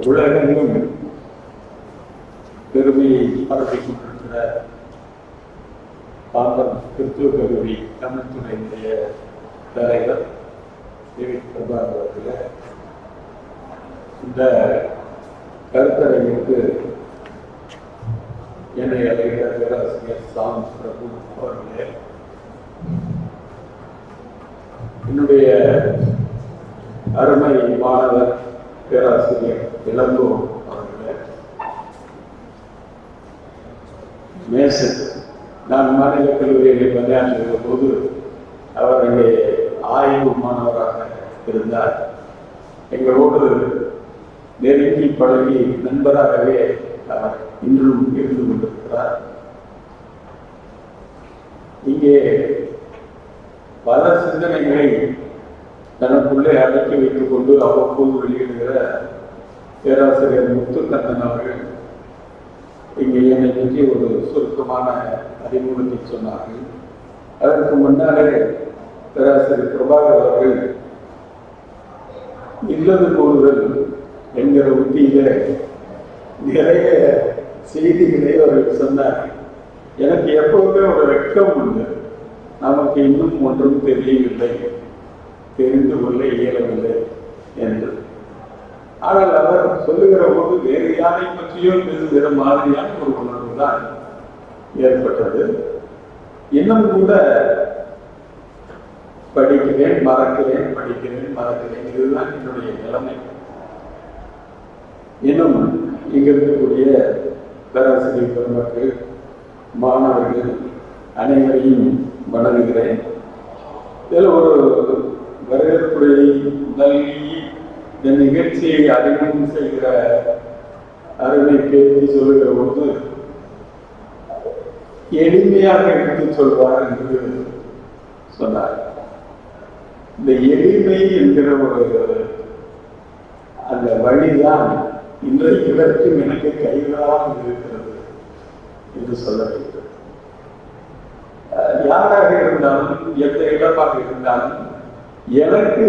உலகெங்கும் பெருமையை பரப்பிக் கொண்டிருக்கிற பாம்பன் கிறிஸ்துவ கல்லூரி தமிழ் துறையினுடைய தலைவர் டேவிட் பிரபாகர் அவர்களே, இந்த கருத்தரங்கிற்கு என்னை அழைத்த பேராசிரியர் சாம் பிரபு அவர்களே, என்னுடைய அருமை மாணவர் பேராசிரியர் இளங்கோ அவர்களே, மேசன், நான் மாநில கல்லூரியில் பணியாற்றுகிற போது அவர் அங்கே ஆய்வு மாணவராக இருந்தார். எங்களோடு நெருங்கி பழகி நண்பராகவே அவர் இன்றும் இருந்து கொண்டிருக்கிறார். இங்கே பல சிந்தனைகளை தனக்குள்ளே அடக்கி வைத்துக் கொண்டு அவ்வப்போது வெளியிடுகிற பேராசிரியர் முத்துக்கண்ணன் அவர்கள் இங்கே என்னை பற்றி ஒரு சுருக்கமான அறிமுகத்தை சொன்னார்கள். அதற்கு முன்னாலே பேராசிரியர் பிரபாகர் அவர்கள் இல்லது கூறுதல் என்கிற உத்தியில நிறைய செய்திகளை அவர்கள் சொன்னார். எனக்கு எப்பவுமே ஒரு வெட்கம் உண்டு, நமக்கு இன்னும் ஒன்றும் தெரியவில்லை, தெரிந்து கொள்ள இயலவில்லை என்று. ஆனால் அவர் சொல்லுகிற போது வேறு யாரை பற்றியோ பேசுகிற மாதிரியான ஒரு உணர்வு தான் ஏற்பட்டது. இன்னும் கூட படிக்கிறேன், மறக்கிறேன், படிக்கிறேன், மறக்கிறேன், இதுதான் என்னுடைய நிலைமை. இன்னும் இங்க இருக்கக்கூடிய பேராசிரியர் பெருமக்கள், மாணவர்கள் அனைவரையும் வணங்குகிறேன். இதில் ஒரு வரவேற்புரை நல்கி இந்த நிகழ்ச்சியை அறிமுகம் செய்கிற அருமை பேசி சொல்லுகிற போது எளிமையாக எடுத்து சொல்வார் என்று சொன்னார். இந்த எளிமை என்கிற ஒரு அந்த வழிதான் இன்றைக்கு வரைக்கும் எனக்கு கைவிடாமல் இருக்கிறது என்று சொல்ல வேண்டும். யாராக இருந்தாலும், எந்த இடமாக இருந்தாலும், எனக்கு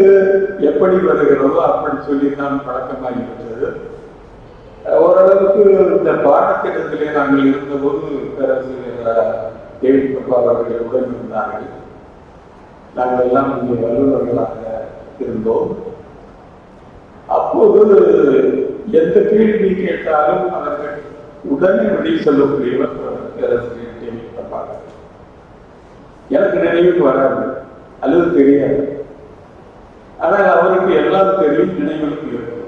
எப்படி வருகிறதோ அப்படி சொல்லித்தான் பழக்கமாகிவிட்டது. ஓரளவுக்கு இந்த பாடத்திட்டத்திலே நாங்கள் இருந்தபோது பேராசிரியர் டேவிட் பிரபாகர் அவர்கள் உடன் இருந்தார்கள். நாங்கள் எல்லாம் இங்கே வல்லுநர்களாக இருந்தோம். அப்போது எந்த கேள்வி கேட்டாலும் அவர்கள் உடனே வெளியே சொல்லக்கூடியவர் பேராசிரியர் டேவிட் பிரபாகர். எனக்கு நினைவுக்கு வராது அல்லது தெரியாது, ஆனால் அவருக்கு எல்லாம் தெரியும், நினைவுக்கு இருக்கும்.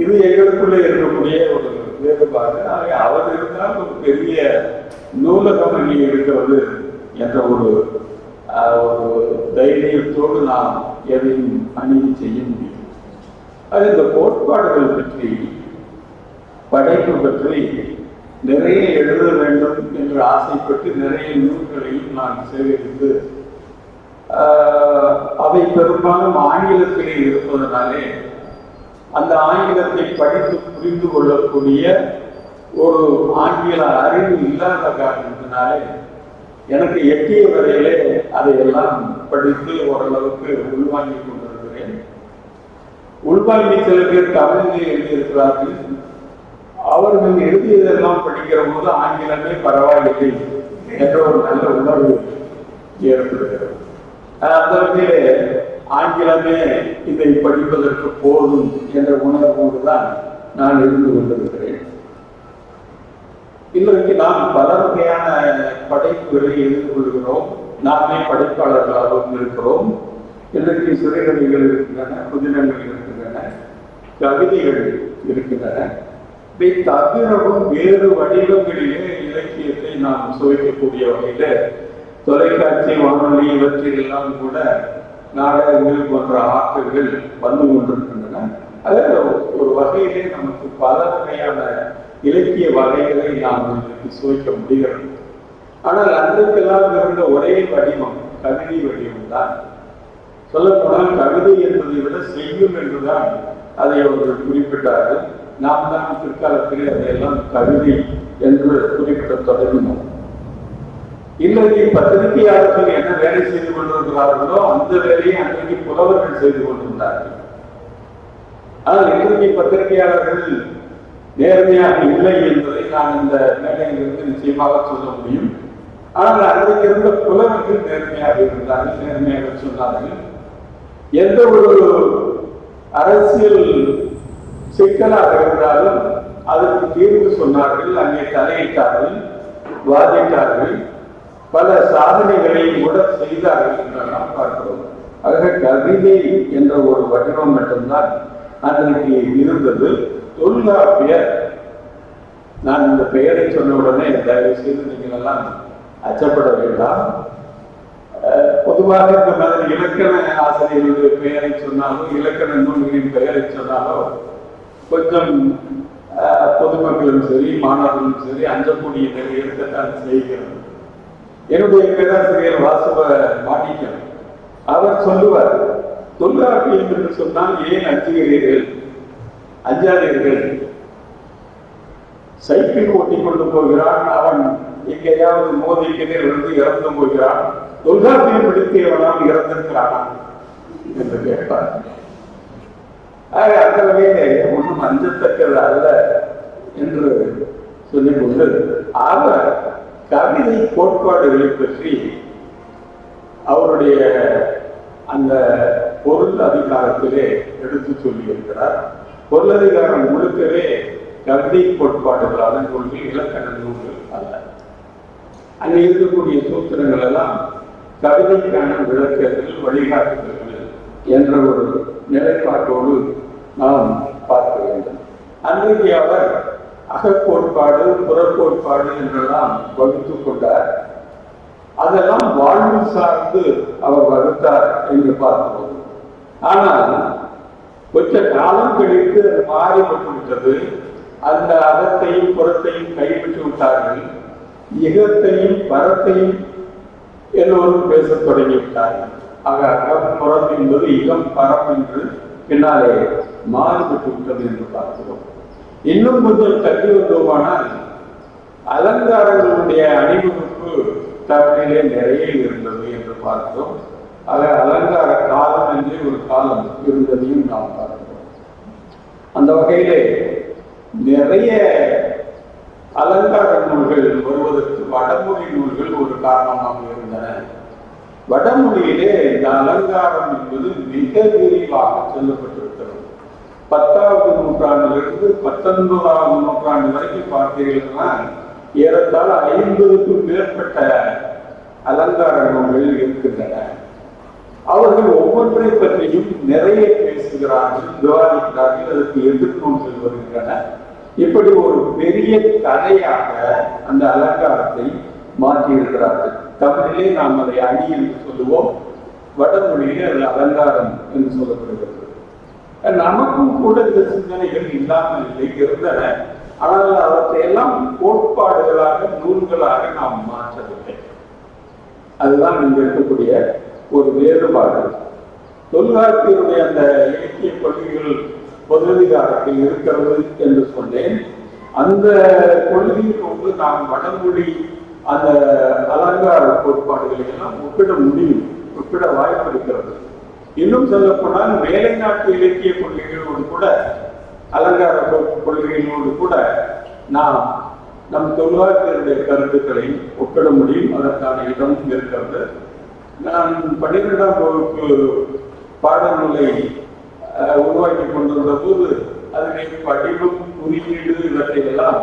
இது எங்களுக்குள்ளே இருக்கக்கூடிய ஒரு வேறுபாடு. அவர் இருந்தால் ஒரு பெரிய நூலகம் அங்கே இருக்கிறது என்ற ஒரு தைரியத்தோடு நாம் எதையும் அணிந்து செய்ய முடியும். அது இந்த கோட்பாடுகள் பற்றி, படைப்பு பற்றி நிறைய எழுத வேண்டும் என்று ஆசைப்பட்டு நிறைய நூல்களையும் நான் சேகரித்து, அவை பெரும்பாலும் ஆங்கிலத்திலே இருப்பதனாலே அந்த ஆங்கிலத்தை படித்து புரிந்து கொள்ளக்கூடிய ஒரு ஆங்கில அறிவு இல்லாத காரணத்தினாலே எனக்கு எட்டிய வரையிலே அதையெல்லாம் படித்து ஓரளவுக்கு உள்வாங்கிக் கொண்டிருக்கிறேன். உள்வாங்கி சில பேர் தமிழிலே எழுதியிருக்கிறார்கள். அவர்கள் எழுதியதெல்லாம் படிக்கிற போது ஆங்கிலமே பரவாயில்லை என்ற ஒரு நல்ல உணர்வு ஏற்படுகிறது. அந்த வகையிலே ஆங்கிலமே இதை படிப்பதற்கு போதும் என்ற உணர்வோடு தான் நான் இருந்து கொண்டிருக்கிறேன். இன்றைக்கு நாம் பல வகையான படைப்புகளை எழுந்து கொள்கிறோம். நாமே படைப்பாளர்களாகவும் இருக்கிறோம். இன்றைக்கு சிறுகதைகள் இருக்கின்றன, புதினங்கள் இருக்கின்றன, கவிதைகள் இருக்கின்றன. இதை தவிரவும் வேறு வடிவங்களிலே இலக்கியத்தை நாம் சுவைக்கக்கூடிய வகையில தொலைக்காட்சி, வானொலி இவற்றிலெல்லாம் கூட நாடகங்கள் போன்ற ஆக்கங்கள் வந்து கொண்டிருக்கின்றன. அதில் ஒரு வகையிலே நமக்கு பல வகையான இலக்கிய வகைகளை நாம் இன்றைக்கு சுவைக்க முடிகிறது. ஆனால் அன்றைக்கெல்லாம் இருந்த ஒரே வடிவம் கவிதை வடிவம் தான். சொல்லப்போனால் கவிதை என்பதை விட செய்யும் என்றுதான் அதை அவர்கள் குறிப்பிட்டார்கள். நாம் தான் பிற்காலத்திலே அதையெல்லாம் கவிதை என்று குறிப்பிட தொடங்கினோம். இன்றைக்கு பத்திரிகையாளர்கள் என்ன வேலை செய்து கொண்டிருக்கிறார்களோ அந்த வேலையை அன்றைக்கு புலவர்கள் செய்து கொண்டிருந்தார்கள். ஆனால் இன்றைய பத்திரிகையாளர்கள் நேர்மையாக இல்லை என்பதை நான் இந்த மேடையிலிருந்து நிச்சயமாக சொல்ல முடியும். ஆனால் அன்றைக்கு இருந்த புலவர்கள் நேர்மையாக இருந்தார்கள், நேர்மையாக சொன்னார்கள். எந்த ஒரு அரசியல் சிக்கலாக இருந்தாலும் அதற்கு தீர்வு சொன்னார்கள், அங்கே தலையிட்டார்கள், வாதிட்டார்கள், பல சாதனைகளை கூட செய்தார்கள் என்றெல்லாம் பார்க்கிறோம். ஆக கவிதை என்ற ஒரு வடிவம் மட்டும்தான் அன்றைக்கு இருந்தது. தொல்காப்பியர், நான் இந்த பெயரை சொன்ன உடனே தயவு செய்து நீங்கள் எல்லாம் அச்சப்பட வேண்டாம். பொதுவாக இந்த மாதிரி இலக்கண ஆசிரியர்களுடைய பெயரை சொன்னாலோ இலக்கண நூல்களின் பெயரை சொன்னாலோ கொஞ்சம் பொதுமக்களும் சரி மாணவர்களும் சரி அஞ்சக்கூடிய நிலை இருக்கத்தான் செய்கிறது. என்னுடைய பேராசிரியர் வாசவ மாணிக்கம் அவர் சொல்லுவார், தொல்காப்பியம் என்று சொன்னால் ஏன் அஞ்சுகிறீர்கள், அஞ்சாதீர்கள். சைக்கிள் ஓட்டி கொண்டு போகிறான், அவன் எங்கேயாவது மோதிக்கிட்டே வந்து இறந்து போகிறான், தொல்காப்பியம் படித்தவனால் இறந்திருக்கிறானா என்று கேட்பார். அந்த வகையிலே ஒன்றும் அஞ்சத்தக்கது அல்ல என்று சொல்லிக் கொண்டு அவர் கவிதை கோட்பாடுகளை பற்றி அவருடைய அந்த பொருள் அதிகாரத்திலே எடுத்து சொல்லியிருக்கிறார். பொருளதிகாரம் முழுக்கவே கவிதை கோட்பாடுகளான நூல்கள், இலக்கண நூல்கள் அல்ல. அங்கே இருக்கக்கூடிய சூத்திரங்கள் எல்லாம் கவிதைக்கான விளக்கங்கள், வழிகாட்டுதல்கள் என்ற ஒரு நிலைப்பாட்டோடு நாம் பார்க்க வேண்டும். அன்றைக்கு அவர் அகக்கோட்பாடு, புறக்கோட்பாடு என்றெல்லாம் வகுத்துக் கொண்டார். அதெல்லாம் வாழ்வு சார்ந்து அவர் வகுத்தார் என்று பார்க்கிறோம். ஆனால் கொஞ்ச காலம் கழித்து அது மாறிவிட்டு விட்டது. அந்த அகத்தையும் புறத்தையும் கைவிட்டு விட்டார்கள். இகத்தையும் பரத்தையும் எல்லோரும் பேசத் தொடங்கிவிட்டார்கள். ஆக அகம் புறம் என்பது இகம் பரம் என்று பின்னாலே மாறுபட்டு விட்டது என்று பார்க்கிறோம். இன்னும் கொஞ்சம் தள்ளி வந்தோமானால் அலங்காரங்களுடைய அணிவகுப்பு தமிழிலே நிறைய இருந்தது என்று பார்க்கிறோம். ஆக அலங்கார காலம் என்றே ஒரு காலம் இருந்ததையும் நாம் பார்க்கிறோம். அந்த வகையிலே நிறைய அலங்கார நூல்கள் வருவதற்கு வடமொழி நூல்கள் ஒரு காரணமாக இருந்தன. வடமொழியிலே இந்த அலங்காரம் என்பது மிக விரிவாக சொல்லப்பட்டிருக்கிறது. 10வது நூற்றாண்டிலிருந்து 19வது நூற்றாண்டு வரைக்கும் பார்த்தீர்கள்னா ஏறத்தாழ 50க்கும் மேற்பட்ட அலங்கார நூல்கள் இருக்கின்றன. அவர்கள் ஒவ்வொன்றை பற்றியும் நிறைய பேசுகிறார்கள், விவாதிக்கிறார்கள், அதற்கு எதிர்நூல்கள் வருகின்றன. இப்படி ஒரு பெரிய கதையாக அந்த அலங்காரத்தை மாற்றியிருக்கிறார்கள். தமிழிலே நாம் அதை அணி என்று சொல்லுவோம், வடமொழியிலே அது அலங்காரம் என்று சொல்லப்படுகிறது. நமக்கும் கூட இந்த சிந்தனைகள் இல்லாமல் இல்லை, இருந்தன. ஆனால் அவற்றை எல்லாம் கோட்பாடுகளாக, நூல்களாக நாம் மாற்றவில்லை. அதுதான் இங்கு இருக்கக்கூடிய ஒரு வேறுபாடு. தொல்காப்பியருடைய அந்த இலக்கிய கொள்கைகள் பொதுவதிகாரத்தில் இருக்கிறது என்று சொன்னேன். அந்த கொள்கையை கொண்டு நாம் வடமொழி அந்த அலங்கார கோட்பாடுகளை எல்லாம் ஒப்பிட முடியும், ஒப்பிட வாய்ப்பு இருக்கிறது. இன்னும் சொல்ல போனால் மேலை நாட்டு இலக்கிய கொள்கைகளோடு கூட, அலங்கார கொள்கைகளோடு கூட நாம் நம் தொல்காப்பியருடைய கருத்துக்களை ஒப்பிட முடியும். அதற்கான இடமும் இருக்கிறது. நான் 12ஆம் வகுப்பு பாடநூலை உருவாக்கி கொண்டிருந்த போது அதனை படிவம், குறியீடு இவற்றையெல்லாம்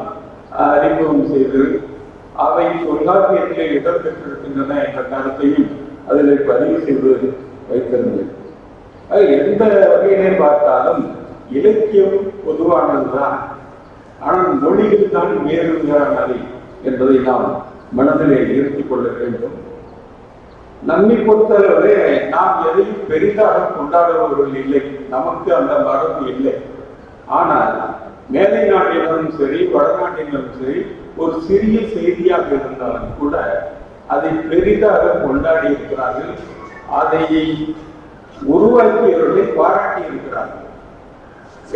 அறிமுகம் செய்து அவை தொல்காப்பியத்திலே இடம்பெற்றிருக்கின்றன என்ற கருத்தையும் அதில் பதிவு செய்து வைத்திருந்தேன். எந்த வகையிலே பார்த்தாலும் இலக்கியம் பொதுவானதுதான், ஆனால் மொழிகள் தான் வேறுபாடானவை என்பதை நாம் மனதிலே நிறுத்திக் கொள்ள வேண்டும். நம்மை பொறுத்தளவே நாம் எதையும் பெரிதாக கொண்டாடுபவர்கள் இல்லை, நமக்கு அந்த மரபு இல்லை. ஆனால் மேலை நாட்டினரும் சரி, வடநாட்டினரும் சரி, ஒரு சிறிய செய்தியாக இருந்தாலும் கூட அதை பெரிதாக கொண்டாடி இருக்கிறார்கள். அதை உருவாக்கியவர்களை பாராட்டி இருக்கிறார்கள்.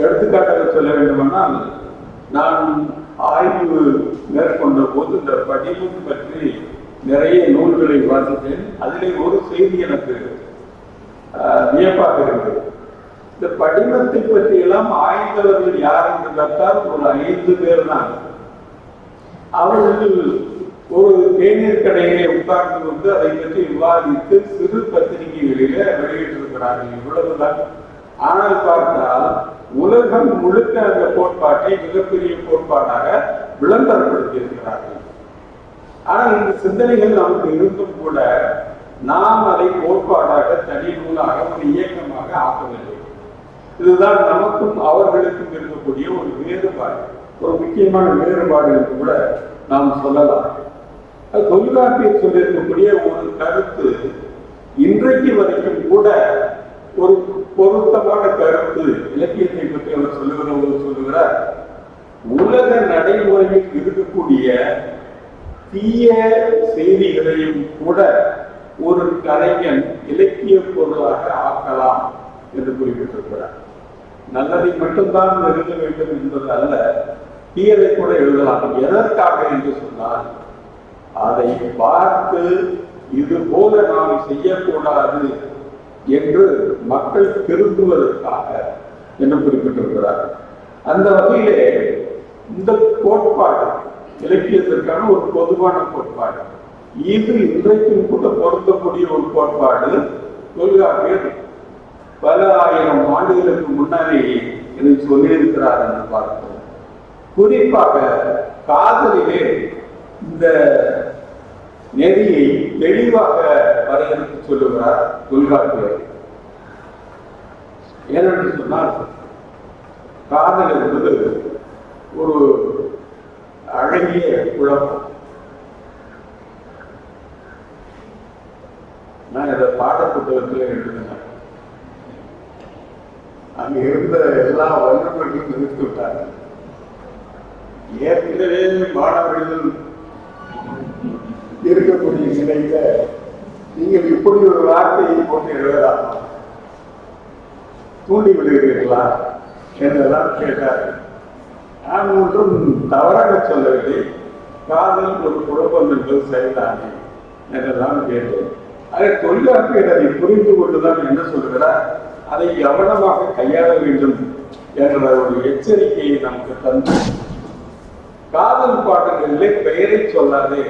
எடுத்துக்காட்டாக சொல்ல வேண்டுமானால், நான் ஆய்வு மேற்கொண்ட போது இந்த படிவம் பற்றி நிறைய நூல்களை வாசித்தேன். அதிலே ஒரு செய்தி எனக்கு வியப்பாக இருந்தது. இந்த படிமத்தை பற்றி எல்லாம் ஆய்ந்தவர்கள் யார் என்று பார்த்தால் ஒரு 5 பேர் தான். அவர்கள் ஒரு தேநீர் கடையிலே உட்கார்ந்து கொண்டு அதை பற்றி விவாதித்து சிறு பத்திரிகைகளிலே வெளியிட்டிருக்கிறார்கள். இவ்வளவுதான். ஆனால் பார்த்தால் உலகம் முழுக்க அந்த கோட்பாட்டை மிகப்பெரிய கோட்பாடாக விளம்பரப்படுத்தி இருக்கிறார்கள். ஆனால் இந்த சிந்தனைகள் நமக்கு இருந்தும் கூட நாம் அதை கோட்பாடாக தனி நூலாக ஒரு இயக்கமாக ஆக்கவில்லை. இதுதான் நமக்கும் அவர்களுக்கும் இருக்கக்கூடிய ஒரு வேறுபாடு, ஒரு முக்கியமான வேறுபாடு என்று கூட நாம் சொல்லலாம். தொல்காப்பியர் சொல்லியிருக்கக்கூடிய ஒரு கருத்து இன்றைக்கு வரைக்கும் கூட ஒரு பொருத்தமான கருத்து. இலக்கியத்தை பற்றி அவர் சொல்லுகிறார், உலக நடைமுறையில் இருக்கக்கூடிய தீய செய்திகளையும் கூட ஒரு கலைஞன் இலக்கிய பொருளாக ஆக்கலாம் என்று குறிப்பிட்டிருக்கிறார். நல்லதை மட்டும்தான் எழுத வேண்டும் என்பது அல்ல, தீயதை கூட எழுதலாம். எதற்காக என்று சொன்னால், அதை பார்த்து இது போல நாம் செய்யக்கூடாது என்று மக்கள் திருந்துவதற்காக என்று குறிப்பிட்டிருக்கிறார். அந்த வகையிலே இந்த கோட்பாடு இலக்கியத்திற்கான ஒரு பொதுவான கோட்பாடு. இது இன்றைக்கும் கூட பொருத்தக்கூடிய ஒரு கோட்பாடு. தொல்காப்பியர் பல ஆயிரம் ஆண்டுகளுக்கு முன்னாடி இதை சொல்லியிருக்கிறார் என்று பார்க்கிறோம். குறிப்பாக காதலிலே இந்த நெறியை தெளிவாக வரையறுத்து சொல்லுகிறார் தொல்காப்பியர். ஏனென்று சொன்னால், காதல் என்பது ஒரு அழகிய குழப்பம். நான் இதை பாட புத்தகத்தில் எழுதினேன். அங்க இருந்த எல்லா வல்லுநர்களும் நிறுத்தி விட்டாங்க. ஏற்கனவே மாணவர்கள் இருக்கக்கூடிய நிலையில நீங்கள் இப்படி ஒரு வார்த்தையை போட்டு எழுதலாமா, தூண்டி விடுகிறீர்களா என்றெல்லாம் கேட்டார்கள். நான் ஒன்றும் தவறாக சொல்லவில்லை. காதல் ஒரு குழப்பம் என்பது சரிதானே என்றெல்லாம் கேட்டேன். அதை தொல்காப்பியர் அதை புரிந்து கொண்டுதான் என்ன சொல்கிறார், அதை கவனமாக கையாள வேண்டும் என்ற ஒரு எச்சரிக்கையை நமக்கு தந்து, காதல் பாடல்களிலே பெயரை சொல்லாதே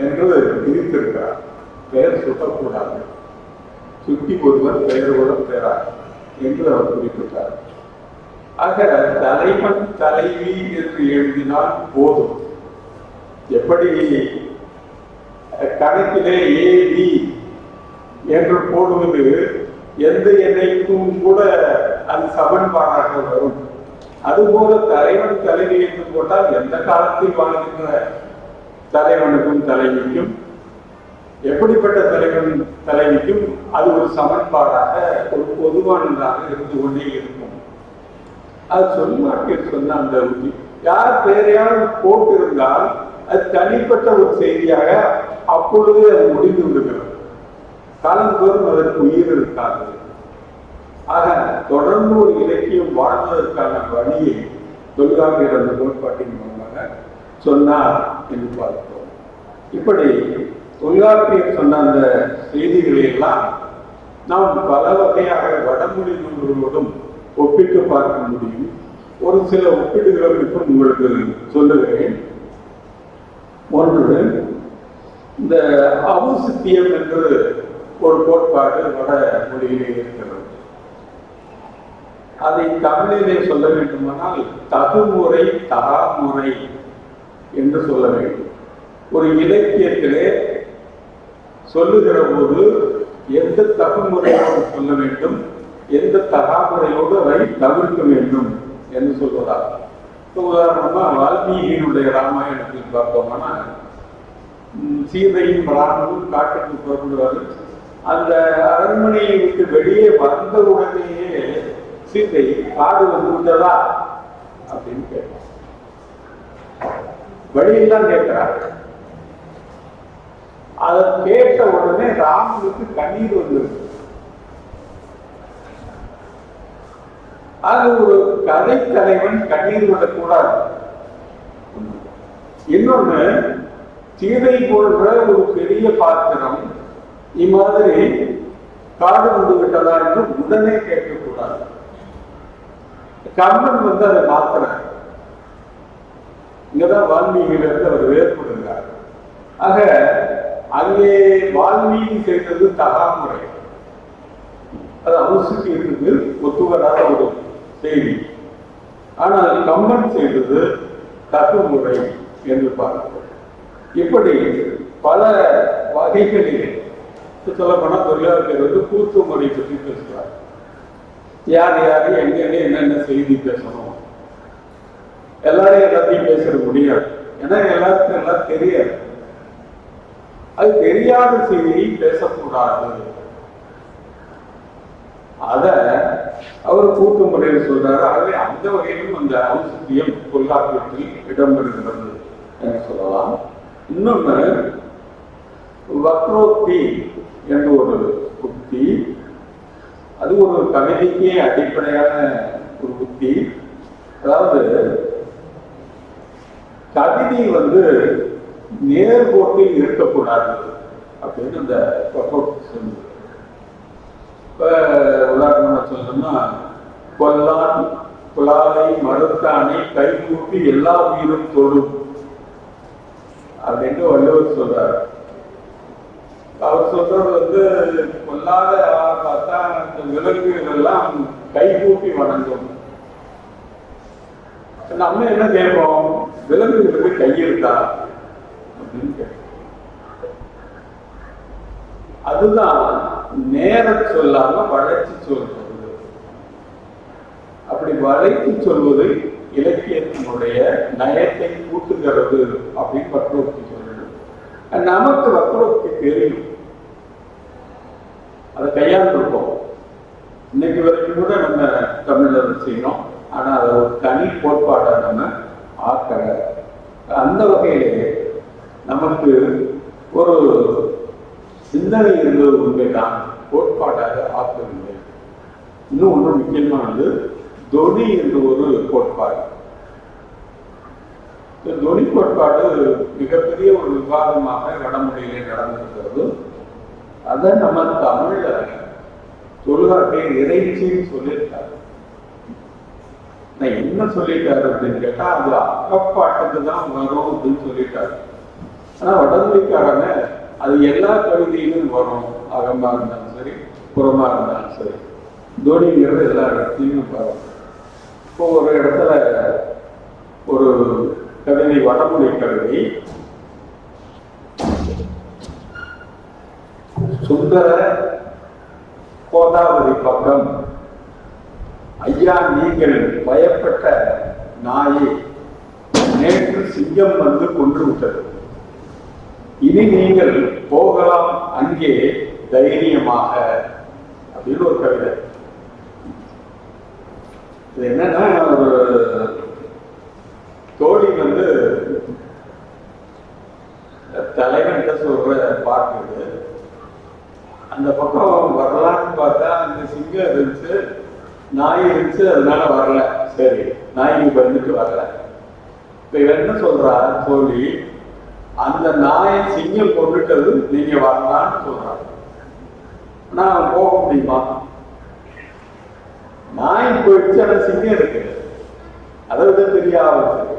என்று விதித்திருக்கிறார். பெயர் சுட்டக்கூடாது, சுட்டி ஒருவர் பெயரோடு பெறார் என்று அவர் குறிப்பிட்டார். ஆக தலைவன் தலைவி என்று எழுதினால் போதும். எப்படி கணக்கிலே ஏவி என்று போடுவது எந்த எண்ணைக்கும் கூட அது சமன்பாடாக வரும். அதுபோல தலைவன் தலைவி என்று போட்டால் எந்த காலத்தில் வாழ்கின்ற தலைவனுக்கும் தலைவிக்கும், எப்படிப்பட்ட தலைவன் தலைவிக்கும் அது ஒரு சமன்பாடாக ஒரு பொதுவானதாக இருந்து கொண்டே இருக்கும். அது சொல்லிமாட்டில் சொன்ன அந்த உறுதி யார் பெயரையாவது போட்டிருந்தால் அது தனிப்பட்ட ஒரு செய்தியாக அப்பொழுது அது முடிந்து விடுகிறது. காலந்தோறும் அதற்கு உயிர் இருக்காது. ஆக தொடர்ந்து ஒரு இலக்கியம் வாழ்வதற்கான வழியை தொல்காப்பியர் அந்த கோட்பாட்டின் மூலமாக சொன்னார் என்று பார்க்கிறோம். இப்படி தொல்காப்பியர் சொன்ன அந்த செய்திகளை எல்லாம் நாம் பல வகையாக வடமொழி நூல்களோடும் ஒப்பிட்டு பார்க்க முடியும். ஒரு சில ஒப்பீடுகளை இப்போ உங்களுக்கு சொல்லுகிறேன். ஒன்று, இந்த அவுசித்தியம் என்று ஒரு கோட்பாடு வட மொழியிலே இருக்கிறது. அதை தமிழிலே சொல்ல வேண்டுமானால் தகுமுறை தராமுறை என்று சொல்ல வேண்டும். ஒரு இலக்கியத்திலே சொல்லுகிற போது எந்த தகுமுறையோடு சொல்ல வேண்டும், எந்த தகாமுறையோடு அதை தவிர்க்க வேண்டும் என்று சொல்வதாக. உதாரணமா வால்மீகியினுடைய ராமாயணத்தில் பார்த்தோம்னா, சீதையும் ராமனும் காட்டுக்கு புறப்படுவார்கள். அந்த அரண்மனையை விட்டு வெளியே வந்த உடனேயே சீதை காடு வந்து விட்டதா அப்படின்னு கேட்டார். வழியெல்லாம் கேட்கிறாங்க. அதை கேட்ட உடனே ராமனுக்கு கண்ணீர் வந்திருக்கு. அது ஒரு கதை தலைவன் கண்ணீர் விடக்கூடாது. இன்னொன்னு, சீதை போன்ற ஒரு பெரிய பாத்திரம் இம்மாதிரி காடு வந்து விட்டதா என்று உடனே கேட்கக்கூடாது. சொல்றாங்க. கம்பன் வந்து அதை மாத்துறாரு. இங்கதான் வால்மீகியிலிருந்து அவர் வேறுபடுகிறார். ஆக அங்கே வால்மீகி செய்தது தகாமுறை, அது அவசியத்துக்கு ஒத்துவராத ஒரு செய்தி. ஆனால் கம்பன் செய்தது தகுமுறை என்று பார்க்கிறோம். இப்படி பல வகைகளில் சொல்ல போனா தொழிலாளர்கள் வந்து கூத்து முறை பற்றி பேசுகிறார். யார் யாரு எங்க என்னென்ன செய்தி பேசணும், எல்லாரையும் எல்லாத்தையும் பேச முடியாது. ஏன்னா எல்லாருக்கும் எல்லாம் தெரியாது. அது தெரியாத செய்தியை பேசக்கூடாது. அத அவர் கூட்டு முறையில் சொல்றாரு. ஆகவே அந்த வகையிலும் அந்த ஔஷத்தியம் தொல்காப்பியத்தில் இடம்பெறுகிறது என்று சொல்லலாம். இன்னொன்னு வக்ரோக்தி என்று ஒரு உக்தி, அது ஒரு கவிதைக்கே அடிப்படையான ஒரு உக்தி. அதாவது கவிதை வந்து நேர்கோட்டில் இருக்கக்கூடாது அப்படின்னு அந்த வக்ரோக்தி சொல்லுது. இப்ப உதாரணமா சொல்லணும்னா, கொல்லான் குலாலை மறுத்தானை கைகூப்பி எல்லா உயிரும் தொழும் அப்படின்னு வள்ளுவர் சொல்றாரு. அவர் சொல்றது வந்து கொல்லாத பார்த்தா அந்த விலங்குகள் எல்லாம் கைகூப்பி வணங்கும். நம்ம என்ன கேட்போம், விலங்குகளுக்கு கை இருக்கா அப்படின்னு கேட்போம். அதுதான் நேர சொல்லாம வளைச்சு சொல்றது. அப்படி வளைத்து சொல்வது இலக்கியத்தினுடைய நயத்தை கூட்டுகிறது அப்படின்னு வக்ரோக்தி சொல்றது. நமக்கு வக்ரோக்தி தெரியும், அதை கையாண்டிருக்கோம். இன்னைக்கு வரைக்கும் கூட நம்ம தமிழ்ல செய்யணும். ஆனா அதை ஒரு தனி கோட்பாடை நம்ம ஆக்கல. அந்த வகையிலே நமக்கு ஒரு சிந்தனை இருந்தது உண்மைதான், கோட்பாடாக ஆக்கவில்லை. இன்னும் ஒன்று முக்கியமானது தொனி என்று ஒரு கோட்பாடு. இந்த தொனி கோட்பாடு மிகப்பெரிய ஒரு விவாதமாக வடமொழியிலே நடந்திருக்கிறது. அதை நம்ம தமிழ்ல தொல்காப்பியர் இறைச்சின்னு சொல்லியிருக்காரு. நான் என்ன சொல்லிட்டாரு அப்படின்னு கேட்டா, அது அகப்பாட்டுக்கு தான் வரும் அப்படின்னு சொல்லிட்டாரு. ஆனா வடமொழிக்காரங்க அது எல்லா கவிதையிலும் வரும், அகமா இருந்தாலும் சரி புறமா இருந்தாலும் சரி. தோனிங்கிறது எல்லா இடத்துலையும் வரும். இப்போ ஒரு இடத்துல ஒரு கவிதை, வடமொழி கவிதை, சுந்தர கோதாவரி பக்கம், ஐயா நீங்கள் பயப்பட்ட நாயை நேற்று சிங்கம் வந்து கொன்று விட்டது, இனி நீங்கள் போகலாம் அங்கே தைரியமாக அப்படின்னு ஒரு கவிதை. இது என்னன்னா, ஒரு தோழி வந்து தலைவன் சொல்ற பாட்டு, அந்த பக்கம் வரலான்னு பார்த்தா அந்த சிங்கம் இருந்துச்சு, நாய் இருந்துச்சு, அதனால வரல. சரி, நாய்க்கு வந்துட்டு வரல. இப்ப என்ன சொல்றா தோழி, அந்த நாயை சிங்கம் கொண்டுட்டது, நீங்க வரலான்னு சொல்றாங்க. நான் போக முடியுமா? நாய் போயிடுச்சு, ஆனா சிங்கம் இருக்கு, அதை விட பெரிய ஆபத்து.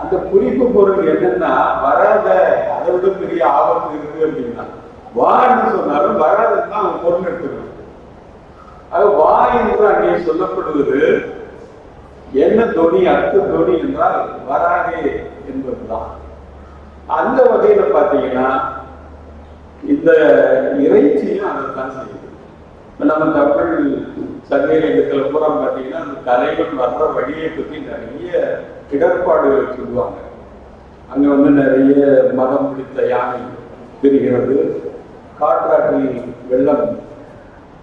அந்த குறிப்பு பொருள் என்னன்னா, வராத அதை விட பெரிய ஆபத்து இருக்கு அப்படின்னா, வான்னு சொன்னாலும் வராதுன்னு அவன் பொருள் எடுத்துக்கணும். அது வா என்று அங்கே சொல்லப்படுவது என்ன தொனி, அர்த்த தொனி என்றால் வராதே என்பதுதான். அந்த வகையில பாத்தீங்கன்னா இந்த இறைச்சியும் அதைத்தான் செய்யுது. நம்ம தமிழ் சங்க இலக்கியத்துல பூரா பாத்தீங்கன்னா அந்த தலைவன் வர்ற வழியை பத்தி நிறைய இடர்பாடுகள் சொல்லுவாங்க. அங்க வந்து நிறைய மதம் பிடித்த யானை தெரிகிறது, காற்றாற்றில் வெள்ளம்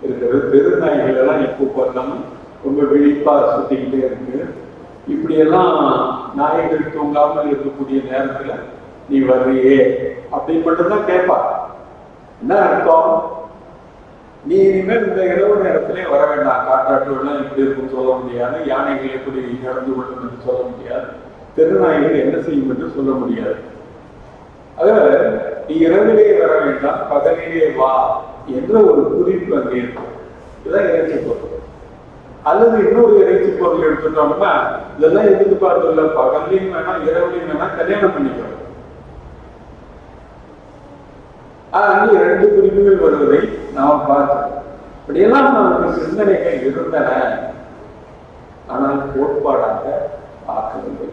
இருக்கிறது, தெருநாய்கள் எல்லாம் எப்போ பார்த்தாலும் ரொம்ப விழிப்பா சுத்திக்கிட்டே இருக்கு. இப்படியெல்லாம் நாய்கள் தூங்காமல் இருக்கக்கூடிய நேரத்துல நீ வர்றியே அப்படின்னு மட்டும்தான் கேட்பா. என்ன அர்த்தம்? நீ இனிமேல் இந்த இரவு நேரத்திலே வர வேண்டாம், காற்றாற்று வெள்ளம் எப்படி இருக்குன்னு சொல்ல முடியாது, யானைகள் எப்படி நடந்து கொள்ளும் என்று சொல்ல முடியாது, தெருநாய்கள் என்ன செய்யும் என்று சொல்ல முடியாது. ஆக நீ இரவிலே வர வேண்டாம், பகலிலே வா என்ற ஒரு குறிப்பு அங்கே இருக்கும். இதுதான் இறைச்சி பொருள். அல்லது இன்னொரு இறைச்சி பொருள் எடுத்துட்டோம்னா இதெல்லாம் எதுக்கு பார்த்ததில்ல, பகல்லையும் வேணாம் இரவுலையும் வேணாம் கல்யாணம் பண்ணிக்கிறோம். அங்கே 2 பிரிவுகள் வருவதை நாம் பார்த்தோம். இப்படியெல்லாம் நமக்கு சிந்தனைகள் இருந்தன, ஆனால் கோட்பாடாக ஆக்கவில்லை.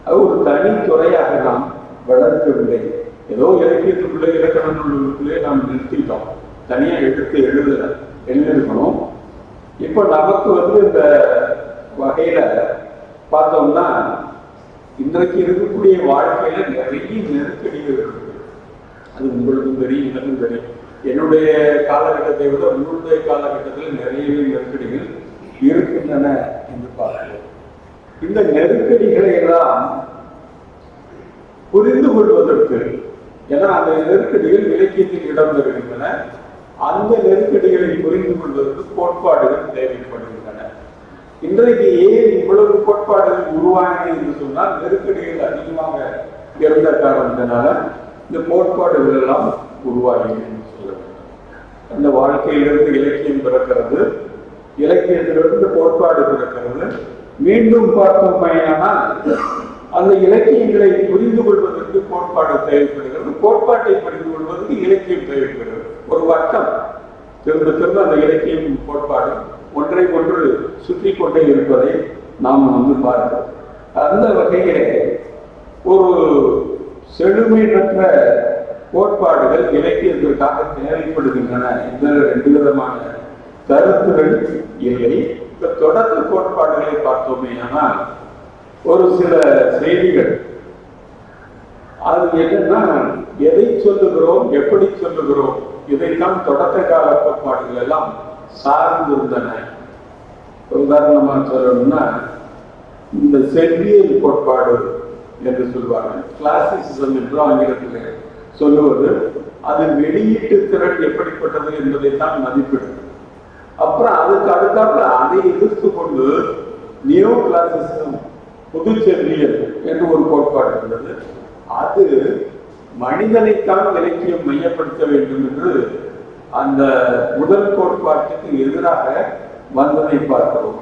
அது ஒரு தனித்துறையாக நாம் வளர்க்கவில்லை. ஏதோ இலக்கியத்துக்குள்ளே இலக்கண நூல்களுக்குள்ளே நாம் நிறுத்திட்டோம், தனியா எடுத்து எழுதிருக்கணும். இப்ப நமக்கு இந்த வகையில பார்த்தோம்னா இன்றைக்கு இருக்கக்கூடிய வாழ்க்கையில நிறைய நெருக்கடிகள் இருக்கு. அது உங்களுக்கும் தெரியும், எனக்கும் தெரியும். என்னுடைய காலகட்டத்தை விட உங்களுடைய காலகட்டத்தில் நிறையவே நெருக்கடிகள் இருக்கின்றன என்று பார்க்கிறோம். இந்த நெருக்கடிகளை எல்லாம் புரிந்து கொள்வதற்கு, ஏன்னா அந்த நெருக்கடிகள் இலக்கியத்தில் இடம் பெறுகின்றன, அந்த நெருக்கடிகளை புரிந்து கொள்வதற்கு கோட்பாடுகள் தேவைப்படுகின்றன. இன்றைக்கு ஏன் இவ்வளவு கோட்பாடுகள் உருவானது என்று சொன்னால் நெருக்கடிகள் அதிகமாக இருந்த காரணத்தினால இந்த கோட்பாடுகள் எல்லாம் உருவாகி சொல்ல வேண்டும். அந்த வாழ்க்கையிலிருந்து இலக்கியம் பிறக்கிறது, இலக்கியத்திலிருந்து கோட்பாடு பிறக்கிறது. மீண்டும் பார்த்தோமையானால் அந்த இலக்கியங்களை புரிந்து கொள்வதற்கு கோட்பாடு தேவைப்படுகிறது, கோட்பாட்டை புரிந்து கொள்வதற்கு இலக்கியம் தேவைப்படுகிறது. ஒரு வட்டம் திரும்ப திரும்ப அந்த இலக்கியம் கோட்பாடு ஒன்றை ஒன்று சுற்றி கொண்டே இருப்பதை நாம் பார்க்கிறோம். அந்த வகையிலே ஒரு செழுமையற்ற கோட்பாடுகள் இலக்கியத்திற்காக தேவைப்படுகின்றன என்ற 2 விதமான கருத்துகள் இல்லை. இப்ப தொடர்ந்து கோட்பாடுகளை பார்த்தோமே ஆனால் ஒரு சில செய்திகள் அது என்னன்னா எதை சொல்லுகிறோம், எப்படி சொல்லுகிறோம், இதைத்தான் தொடக்க கால கோட்பாடுகள் எல்லாம் சார்ந்திருந்தன. உதாரணமா சொல்லணும்னா இந்த செவ்வியல் கோட்பாடு என்று சொல்வார்கள், கிளாசிசிசம் என்று ஆங்கிலத்தில் சொல்லுவது, அது வெளியீட்டு திறன் எப்படிப்பட்டது என்பதைத்தான் மதிப்பிடுது. அப்புறம் அதுக்கு அடுத்தாப்புல அதை எதிர்த்து கொண்டு நியோ கிளாசிசம், புது செவ்வியல் என்று ஒரு கோட்பாடு இருந்தது. அது மனிதனைத்தான் இலக்கியம் மையப்படுத்த வேண்டும் என்று அந்த முதல் கோட்பாட்டுக்கு எதிராக வந்ததை பார்க்கிறோம்.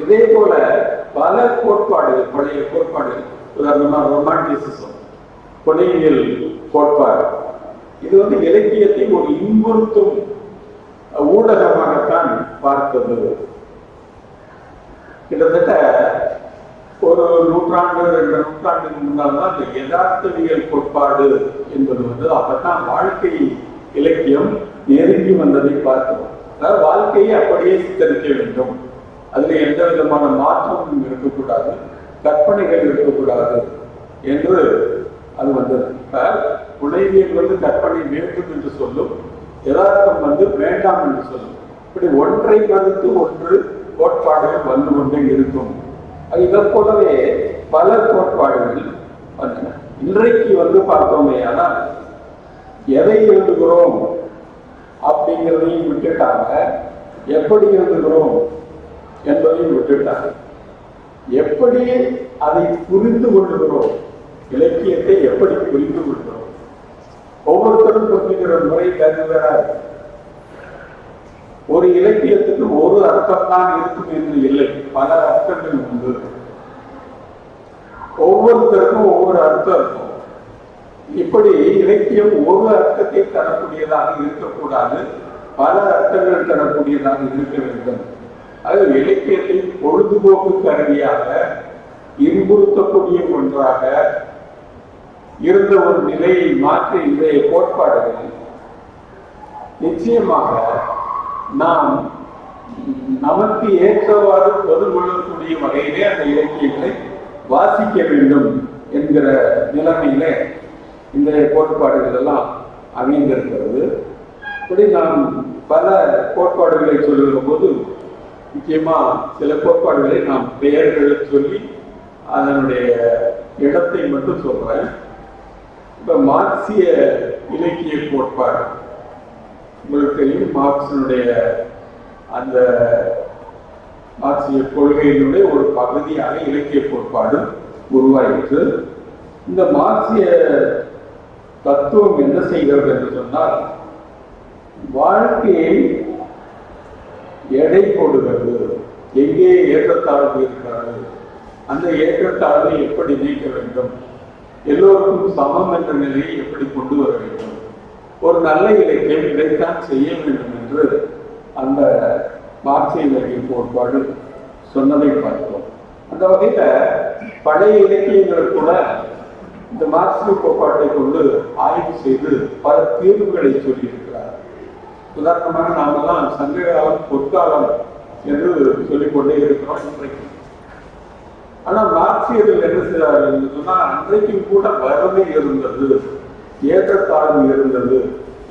இதே போல பல கோட்பாடுகள், பழைய கோட்பாடுகள், உதாரணமா ரொமான்டிசிசம், பொன்னியியல் கோட்பாடு, இது இலக்கியத்தை ஒரு இன்புறுத்தும் ஊடகமாகத்தான் பார்த்தது. கிட்டத்தட்ட ஒரு 100-2 நூற்றாண்டுக்கு முன்னால் தான் இந்த யதார்த்தவியல் கோட்பாடு என்பது அப்பதான் வாழ்க்கை இலக்கியம் நெருங்கி வந்ததை பார்க்கிறோம். அதாவது வாழ்க்கையை அப்படியே சித்தரிக்க வேண்டும், அதுல எந்த விதமான மாற்றமும் இருக்கக்கூடாது, கற்பனைகள் இருக்கக்கூடாது என்று அது வந்தது. இப்ப புனைவியல் கற்பனை வேண்டும் என்று சொல்லும், யதார்த்தம் வேண்டாம் என்று சொல்லும். இப்படி ஒன்றை மறுத்து ஒன்று கோட்பாடுகள் வந்து கொண்டே இருக்கும். இதை போலவே பல கோட்பாடுகள் வந்தன. இன்றைக்கு பார்த்தோமே ஆனால் எதை எழுதுகிறோம் அப்படிங்கிறதையும் விட்டுட்டாங்க, எப்படி எழுதுகிறோம் என்பதையும் விட்டுட்டாங்க. எப்படி அதை புரிந்து கொள்ளுகிறோம், இலக்கியத்தை எப்படி புரிந்து கொள்கிறோம், ஒவ்வொருத்தரும் புரிஞ்சுக்கிற முறை வேறு. ஒரு இலக்கியத்துக்கு ஒரு அர்த்தம் தான் இருக்கும் என்று இல்லை, பல அர்த்தங்கள் உண்டு. ஒவ்வொருத்தருக்கும் ஒவ்வொரு அர்த்தம் இருக்கும். இப்படி இலக்கியம் ஒரு அர்த்தத்தை தரக்கூடியதாக இருக்கக்கூடாது, பல அர்த்தங்கள் தரக்கூடியதாக இருக்க வேண்டும். அது இலக்கியத்தை பொழுதுபோக்கு கருவியாக, இன்புறுத்தக்கூடிய ஒன்றாக இருந்த ஒரு நிலையை மாற்றி இன்றைய கோட்பாடுகள் நிச்சயமாக நாம் நமக்கு ஏற்றவாறு பொருள் கொள்ளக்கூடிய வகையிலே அந்த இலக்கியங்களை வாசிக்க வேண்டும் என்கிற நிலைமையில இந்த கோட்பாடுகள் எல்லாம் அமைந்திருக்கிறது. இப்படி நாம் பல கோட்பாடுகளை சொல்லுகிற போது முக்கியமா சில கோட்பாடுகளை நாம் பெயர்களை சொல்லி அதனுடைய இடத்தை மட்டும் சொல்றேன். இப்ப மார்க்சிய இலக்கிய கோட்பாடு உங்களுக்கு தெரியும். மார்க்சினுடைய அந்த மார்க்சிய கொள்கையினுடைய ஒரு பகுதியாக இலக்கிய கோட்பாடு உருவாயிற்று. இந்த மார்க்சிய தத்துவம் என்ன செய்கிறது என்று சொன்னால் வாழ்க்கையை எடை போடுகிறது எங்கே ஏற்றத்தாழ்வு இருக்கிறது, அந்த ஏற்றத்தாழ்வை எப்படி நீக்க வேண்டும், எல்லோருக்கும் சமம் என்ற நிலையை எப்படி கொண்டு வர வேண்டும், ஒரு நல்ல இலக்கியம் இதைத்தான் செய்ய வேண்டும் என்று அந்த மார்க்சிய இலக்கிய கோட்பாடு சொன்னதை பார்த்தோம். அந்த வகையில பழைய இலக்கியங்கள் கூட இந்த மார்க்சிய கோட்பாட்டை கொண்டு ஆய்வு செய்து பல தீர்வுகளை சொல்லியிருக்கிறார். உதாரணமாக நாமெல்லாம் சங்க காலம் பொற்காலம் என்று சொல்லிக்கொண்டே இருக்கிறோம் இன்றைக்கு. ஆனால் மார்க்சியர்கள் என்ன செய்தார்கள் என்று சொன்னால், அன்றைக்கும் கூட வறுமை இருந்தது, ஏற்றத்தாழ்வு இருந்தது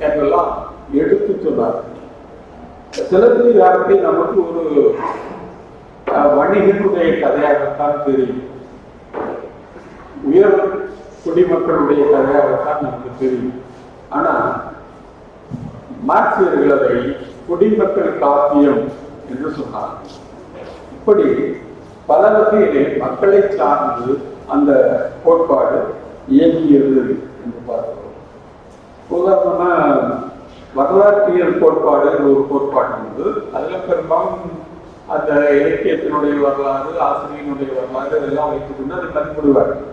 என்றெல்லாம் எடுத்து சொன்னார்கள். சிலப்பதிகாரத்தை நமக்கு ஒரு வணிகனுடைய கதையாகத்தான் தெரியும், உயர் குடிமக்களுடைய கதையாகத்தான் நமக்கு தெரியும். ஆனால் மார்க்சியர்கள் அதை குடிமக்கள் காப்பியம் என்று சொன்னார். இப்படி பல வகையிலே மக்களை சார்ந்து அந்த கோட்பாடு இயங்கியது என்று பார்க்கிறோம். உதாரணமா வரலாற்றியல் கோட்பாடு ஒரு கோட்பாடு உண்டு. அதுல பெரும்பாலும் அந்த இலக்கியத்தினுடைய வரலாறு, ஆசிரியனுடைய வரலாறு இதெல்லாம் வைத்துக்கொண்டு அதை மதிப்பிடுவார்கள்.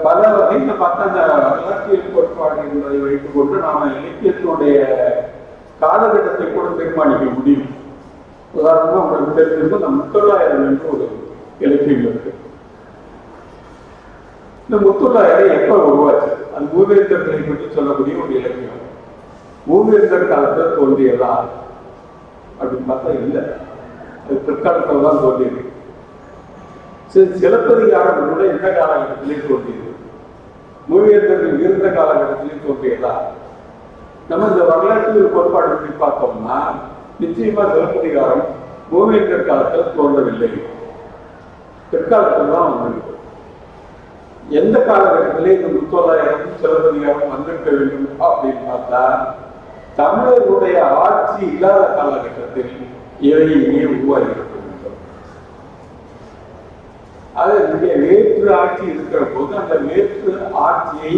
பல வகையில் பார்த்தா அந்த வரலாற்றியல் கோட்பாடு என்பதை வைத்துக் கொண்டு நாம இலக்கியத்தினுடைய காலகட்டத்தை கூட தீர்மானிக்க முடியும். உதாரணமா உங்களுக்கு தெரிஞ்சிருக்கும், இந்த முத்தொள்ளாயிரம் என்று ஒரு இலக்கியம் இருக்கு. இந்த முத்தொள்ளாயிரம் எப்ப உருவாச்சு? அது மூவேந்தர்களை பற்றி சொல்லக்கூடிய ஒரு இலக்கியம். மூவேந்தர் காலத்தில் தோன்றியதா அப்படின்னு பார்த்தா இல்லை, அது பிற்காலத்தில் தான் தோன்றியது. சிலப்பதிகாரம் கூட எந்த காலகட்டத்திலே தோன்றியது? மூவேந்தர்கள் இருந்த காலகட்டத்திலே தோன்றியதா? நம்ம இந்த வரலாற்று கோட்பாடு பற்றி பார்த்தோம்னா நிச்சயமா சிலப்பதிகாரம் மூவேந்தர் காலத்தில் தோன்றவில்லை, பிற்காலத்தில் தான் வந்திருக்கு. எந்த காலகட்டத்திலே இந்த முத்தொள்ளாயிரம் சிலப்பதிகாரம் வந்திருக்க வேண்டும் அப்படின்னு பார்த்தா, தமிழர்களுடைய ஆட்சி இல்லாத காலகட்டத்தில் இவை இங்கே உருவாகிறது. அது இங்கே வேற்று ஆட்சி இருக்கிற போது அந்த வேற்று ஆட்சியை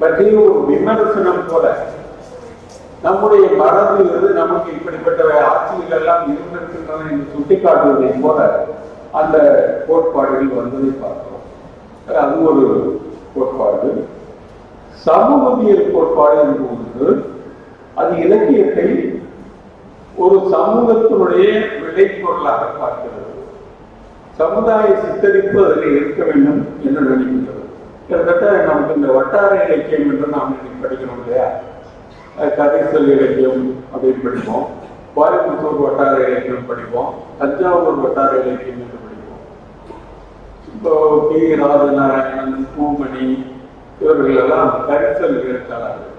பற்றி ஒரு விமர்சனம் போல, நம்முடைய மரபிலிருந்து நமக்கு இப்படிப்பட்ட ஆட்சிகள் எல்லாம் இருந்திருக்கின்றன என்று சுட்டிக்காட்டுவதை போல அந்த கோட்பாடுகள் வந்ததை பார்க்கிறோம். அது ஒரு கோட்பாடு. சமூகவியல் கோட்பாடு என்பது அது இலக்கியத்தை ஒரு சமூகத்தினுடைய விளைபொருளாக பார்க்கிறது. சமுதாய சித்தரிப்பு அதில் இருக்க வேண்டும் என்று நினைக்கின்றது. கிட்டத்தட்ட நமக்கு இந்த வட்டார இலக்கியம் என்று நாம் படிக்கிறோம் இல்லையா, கதைசல் இலக்கியம் அப்படின்னு படிப்போம், கோயம்புத்தூர் வட்டார இலக்கியம் படிப்போம், தஞ்சாவூர் வட்டார இலக்கியம் என்று படிப்போம். இப்போ பி ராஜநாராயணன், பூமணி இவர்கள் எல்லாம் கரிசல் எழுத்தாளர்கள்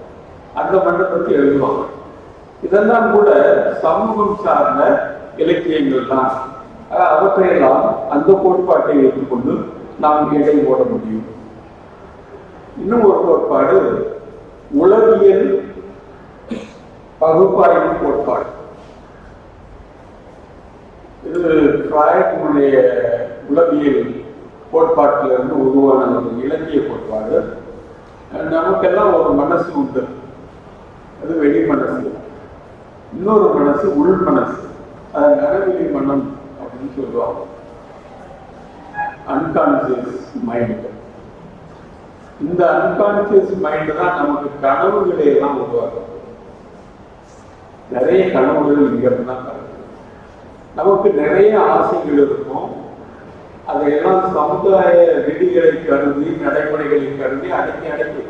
அந்த மண்டபத்தை எழுதுவாங்க. இதெல்லாம் கூட சமூகம் சார்ந்த இலக்கியங்கள் தான். அவற்றையெல்லாம் அந்த கோட்பாட்டை ஏற்றுக்கொண்டு நாம் எடை போட முடியும். இன்னும் ஒரு கோட்பாடு உளவியல் பகுப்பாய்வு கோட்பாடு. இது ஃப்ராய்டினுடைய உளவியல் கோட்பாட்டிலிருந்து உருவான ஒரு இலக்கிய கோட்பாடு. நமக்கெல்லாம் ஒரு மனசு உண்டு, அது வெளி மனசு. இன்னொரு மனசு உள் மனசு, அது நனவெளி மனம் அப்படின்னு சொல்லுவாங்க, அன்கான்சியஸ் மைண்ட். இந்த அன்கான்சியஸ் மைண்ட் தான் நமக்கு கனவுகளை எல்லாம் உருவாக்கும். நிறைய கனவுகள் இங்கிருந்து தான் கலந்து, நமக்கு நிறைய ஆசைகள் இருக்கும். அதையெல்லாம் சமுதாய விதிகளை கருதி, நடைமுறைகளை கருதி அடக்கி அடக்கி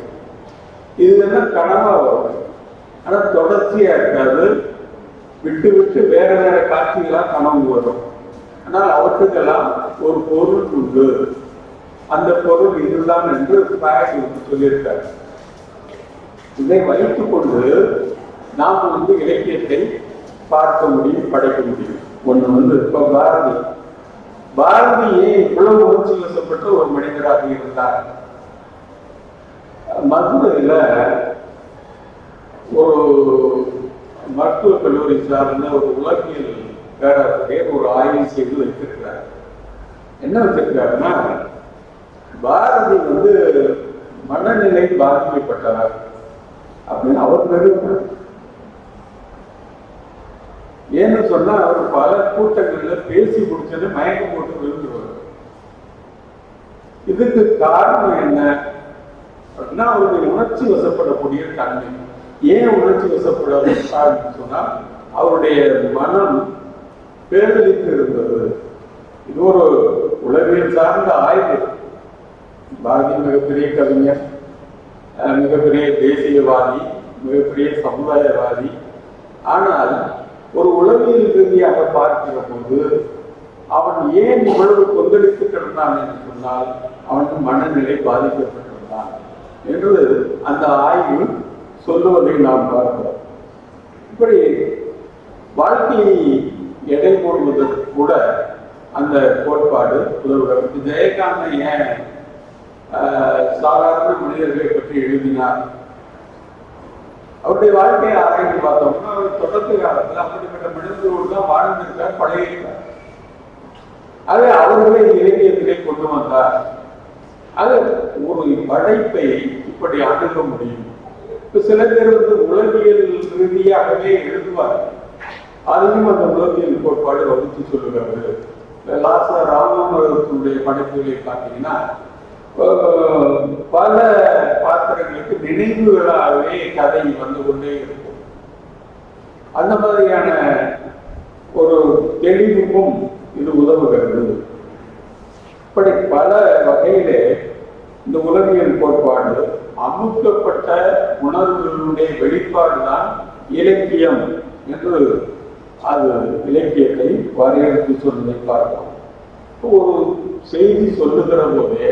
இதெல்லாம் கனவா வரும். ஆனால் தொடர்ச்சியா இருக்காது, விட்டு விட்டு வேற வேற காட்சிகளா கனவு வரும். ஆனால் அவற்றுக்கெல்லாம் ஒரு பொருள் உண்டு, அந்த பொருள் இதுதான் என்று சொல்லியிருக்காரு. இதை வைத்துக் கொண்டு நாம் இலக்கியத்தை பார்க்க முடியும், படைக்க முடியும். ஒண்ணு இப்ப பாரதியே இவ்வளவு உணர்ச்சி வசப்பட்ட ஒரு மனிதராக இருந்தார். மதுரையில ஒரு மருத்துவக் கல்லூரி சார்ந்த ஒரு உலகியல் பேராசிரியர் ஒரு ஆய்வு செய்து வைத்திருக்கிறார். என்ன வச்சிருக்காருன்னா, பாரதி மனநிலை பாதிக்கப்பட்டவர் அப்படின்னு அவர் பெருமார். ஏன்னு சொன்னா அவர் பல கூட்டங்கள்ல பேசி முடிச்சது மயக்கம் போட்டு விழுந்துருவார். இதுக்கு காரணம் என்ன அப்படின்னா அவருடைய உணர்ச்சி வசப்படக்கூடிய தன்மை. ஏன் உணர்ச்சி வசப்படாத காரணம் சொன்னா அவருடைய மனம் பேரழித்து இருந்தது. இது ஒரு உளவியல் சார்ந்த ஆய்வு. பாரதி மிகப்பெரிய கவிஞர், மிகப்பெரிய தேசியவாதி, மிகப்பெரிய சமுதாயவாதி. ஆனால் ஒரு உளவியல் ரீதியாக பார்க்கிற போது அவன் ஏன் இவ்வளவு கொந்தளித்து கிடந்தான் என்று சொன்னால் அவனுக்கு மனநிலை பாதிக்கப்பட்டிருந்தான் என்று அந்த ஆய்வு சொல்லுவதை நாம் பார்க்கிறோம். இப்படி வாழ்க்கையை எடை போடுவதற்கு கூட அந்த கோட்பாடு உதவுகிறது. ஜெயகாந்தன் ஏன் சாதாரண மனிதர்களை பற்றி எழுதினார்? அவருடைய வாழ்க்கையை ஆராய்ந்து பார்த்தோம்னா அவர் தொடக்க காலத்தில் அப்படிப்பட்ட மனிதர்களோடு தான் வாழ்ந்திருக்கார், பழகியிருக்கார். அது அவர்களை இலக்கியத்திலே கொண்டு வந்தார். அது ஒரு படைப்பை இப்படி அணுக முடியும். இப்ப சில பேர் உளவியல் ரீதியாகவே எழுதுவார். அதையும் அந்த உளவியல் கோட்பாடு வகுத்து சொல்லுகிறது. ராமனுடைய படைப்புகளை பார்த்தீங்கன்னா பல பாத்திரங்களுக்கு நினைவுகளாகவே கதை வந்து கொண்டே இருக்கும். அந்த மாதிரியான ஒரு தெளிவுக்கும் இது உதவுகிறது. இப்படி பல வகையிலே இந்த உளவியல் கோட்பாடு அமுக்கப்பட்ட உணர்வுகளுடைய வெளிப்பாடுதான் இலக்கியம் என்று அது இலக்கியத்தை வரையறுத்து சொல்வதை பார்க்கிறோம். ஒரு செய்தி சொல்லுகிற போதே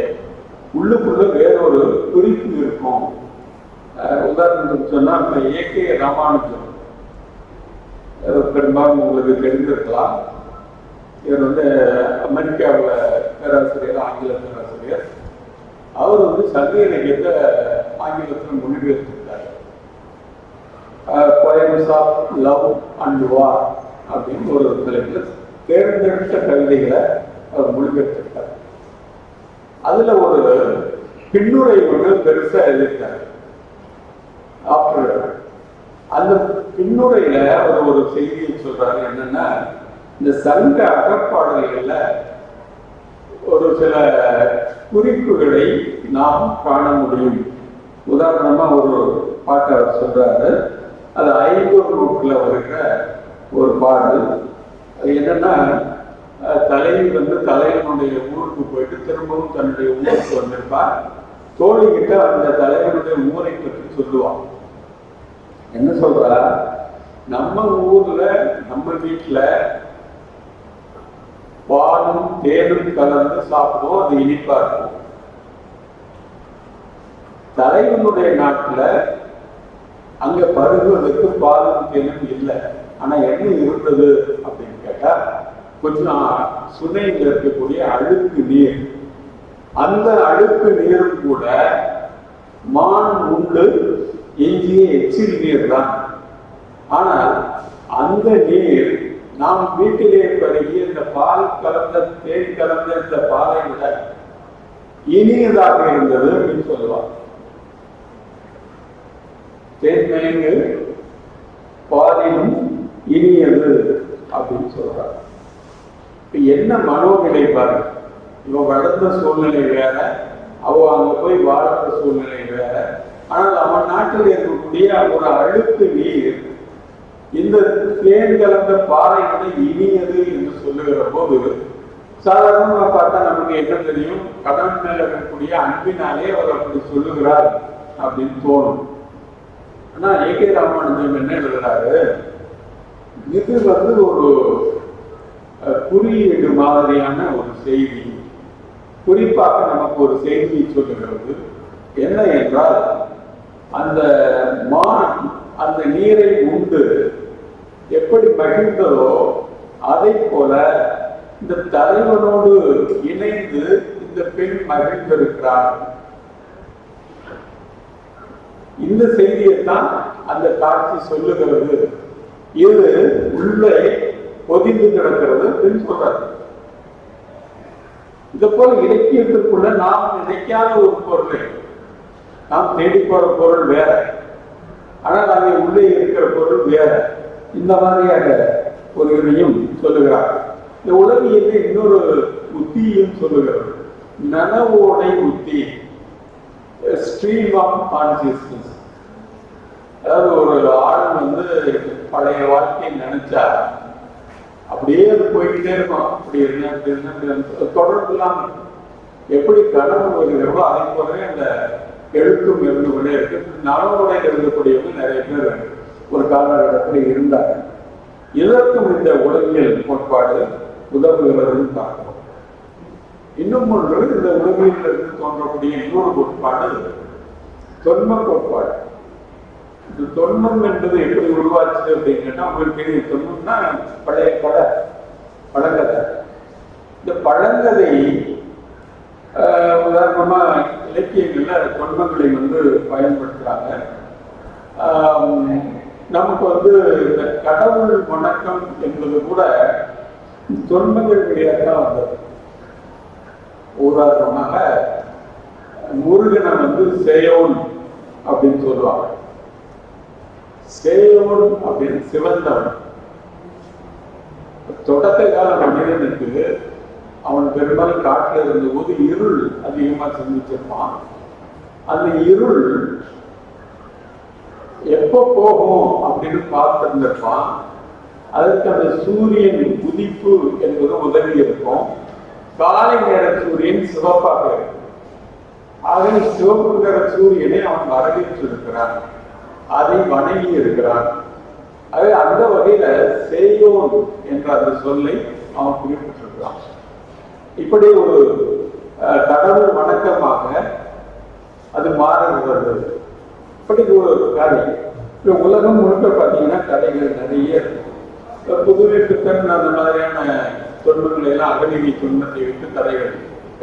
உள்ளுக்குள்ள வேறொரு குறிப்பு இருக்கும். உதாரணத்துக்கு சொன்னா இப்ப ஏகே ராமானுஜம் பெரும்பாலும் உங்களுக்கு தெரிந்திருக்கலாம். இவர் அமெரிக்காவில் பேராசிரியர், ஆங்கில பேராசிரியர். அவர் சங்க இலக்கியத்தை ஆங்கிலத்தில் மொழிபெயர்த்திருக்கார். Poems of love and war அப்படின்னு ஒரு தலைப்பில் தேர்ந்தெடுத்த கவிதைகளை அவர் மொழிபெயர்த்திருக்கார். அதுல ஒரு பின்னுரை பெருசா எழுதிட்டார். அந்த பின்னுரையில அவர் ஒரு செய்தியை சொல்றாரு. என்னன்னா, இந்த சங்க அகப்பாடல்கள்ல ஒரு சில குறிப்புகளை நாம் காண முடியும். உதாரணமா ஒரு பாட்டை அவர் சொல்றாரு. அது 5 நூற்றுல வருகிற ஒரு பாடல். அது என்னன்னா, தலைவி தலைவனுடைய ஊருக்கு போயிட்டு திரும்பவும் தன்னுடைய ஊருக்கு வந்திருப்பார். தோழிகிட்ட அந்த தலைவனுடைய ஊரை பற்றி சொல்லுவான். என்ன சொல்றா, நம்ம ஊர்ல நம்ம வீட்டுல பாலும் தேனும் கலந்து சாப்பிடுவோம், அது இனிப்பா இருக்கும். தலைவனுடைய நாட்டுல அங்க பருகுவதற்கு பாலும் தேனும் இல்லை. ஆனா என்ன இருந்தது அப்படின்னு கேட்டா, கொஞ்சம் சுனையில் இருக்கக்கூடிய அழுக்கு நீர். அந்த அழுக்கு நீரும் கூட மான் உண்டு எஞ்சிய எச்சில் நீர் தான். ஆனால் அந்த நீர் நாம் வீட்டிலே பருகி இந்த பால் கலந்த தேன் கலந்த இந்த பாலை விட இனியதாக இருந்தது அப்படின்னு சொல்லுவார். தேன்மயங்கு பாலினும் இனியது அப்படின்னு சொல்றார். என்ன மனோநிலை பாரு. இவன் வளர்ந்த சூழ்நிலை வேற, அவ அங்க போய் வாழ்ந்த சூழ்நிலை வேற. ஆனால் அவன் நாட்டில் இருக்கக்கூடிய ஒரு அழுக்கு நீர் இந்த தேன் கலந்த பாறை விட இனியது என்று சொல்லுகிற போது சாதாரணமா பார்த்தா நமக்கு என்ன தெரியும்? கடன் மேல இருக்கக்கூடிய அன்பினாலே அவர் அப்படி சொல்லுகிறார் அப்படின்னு தோணும். ஆனா ஏகே ராமானுஜம் என்ன எழுதுறாரு, இது ஒரு குறியீடு மாதிரியான ஒரு செய்தி. குறிப்பாக நமக்கு ஒரு செய்தியை சொல்லுகிறது. என்ன என்றால், அந்த மான் அந்த நீரை உண்டு எப்படி மகிழ்ந்ததோ அதை போல இந்த தலைவனோடு இணைந்து இந்த பெண் மகிழ்ந்திருக்கிறார். இந்த செய்தியைத்தான் அந்த காட்சி சொல்லுகிறது. இது உள்ளே பொதிந்து கிடக்கிறது அப்படின்னு சொல்றாரு. இதை போல இலக்கியத்திற்குள்ள நாம் நினைக்காத ஒரு பொருளை, நாம் தேடி போற பொருள் வேற, ஆனால் அதை உள்ளே இருக்கிற பொருள் வேற. இந்த மாதிரியாக ஒரு இதையும் சொல்லுகிறார். இந்த உளவியல் இன்னொரு உத்தியையும் சொல்லுகிறது. நனவோடை உத்தி, ஸ்ட்ரீம் ஆஃப் கான்சியஸ்னஸ். அதாவது ஒரு ஆள் வந்து பழைய வாழ்க்கையை நினைச்சா அப்படியே அது போய்கிட்டே இருக்கும். அப்படி இருந்தா அப்படி இருந்தா தொடர்பு இல்லாமல் எப்படி கனவு வருகிறதோ அதை போலவே அந்த எழுத்தும் இருந்து கொண்டே இருக்கு. நனவோட எழுதக்கூடியவங்க நிறைய பேர் ஒரு காலகட்டத்தில் இருந்தாங்க. இதற்கும் இந்த உளவியல் கோட்பாடு உதவுகிறதுன்னு பார்க்கிறோம். இன்னும் ஒன்று, இந்த உளவியலிருந்து தோன்றக்கூடிய இன்னொரு கோட்பாடு தொன்ம கோட்பாடு. இந்த தொன்மம் என்பது எப்படி உருவாச்சு அப்படின்னு கேட்டா உங்களுக்கு தெரியும். தொன்மம்னா பழைய பழங்கதை. இந்த பழங்கதை உதாரணமா இலக்கியங்கள்ல தொன்மங்களை வந்து பயன்படுத்துறாங்க. நமக்கு வந்து இந்த கடவுள் வணக்கம் என்பது கூட தொன்மங்கள் வழியாக தான் வந்தது. உதாரணமாக முருகனை வந்து சேயோன் அப்படின்னு சொல்லுவாங்க. சேயோன் அப்படின்னு சிவந்தவன். தொடக்க கால மனிதனுக்கு அவன் பெரும்பாலும் காட்டில் இருந்தபோது இருள் அதிகமாக சந்திச்சிருப்பான். அந்த இருள் எப்போ போகும் அப்படின்னு பார்த்திருந்திருப்பான். அதற்கு அந்த சூரியன் உதிப்பு என்பது உதவி இருக்கும். காலை நேர சூரியன் சிவப்பாக இருக்கும். ஆக சிவப்புங்கிற சூரியனை அவன் வரவேற்றிருக்கிறான், அதை வணங்கி இருக்கிறான். ஆக அந்த வகையில சேயோன் என்ற அந்த சொல்லை அவன் குறிப்பிட்டிருக்கிறான். இப்படி ஒரு கடவுள் வணக்கமாக அது மாறுகிறது. இப்படி ஒரு கதை. உலகம் முழுக்க பார்த்தீங்கன்னா கதைகள் நிறைய இருக்கு. புதுமை பித்தன் அந்த மாதிரியான தொன்மங்களை எல்லாம் அகநிலை தொன்மத்தை விட்டு கதைகள்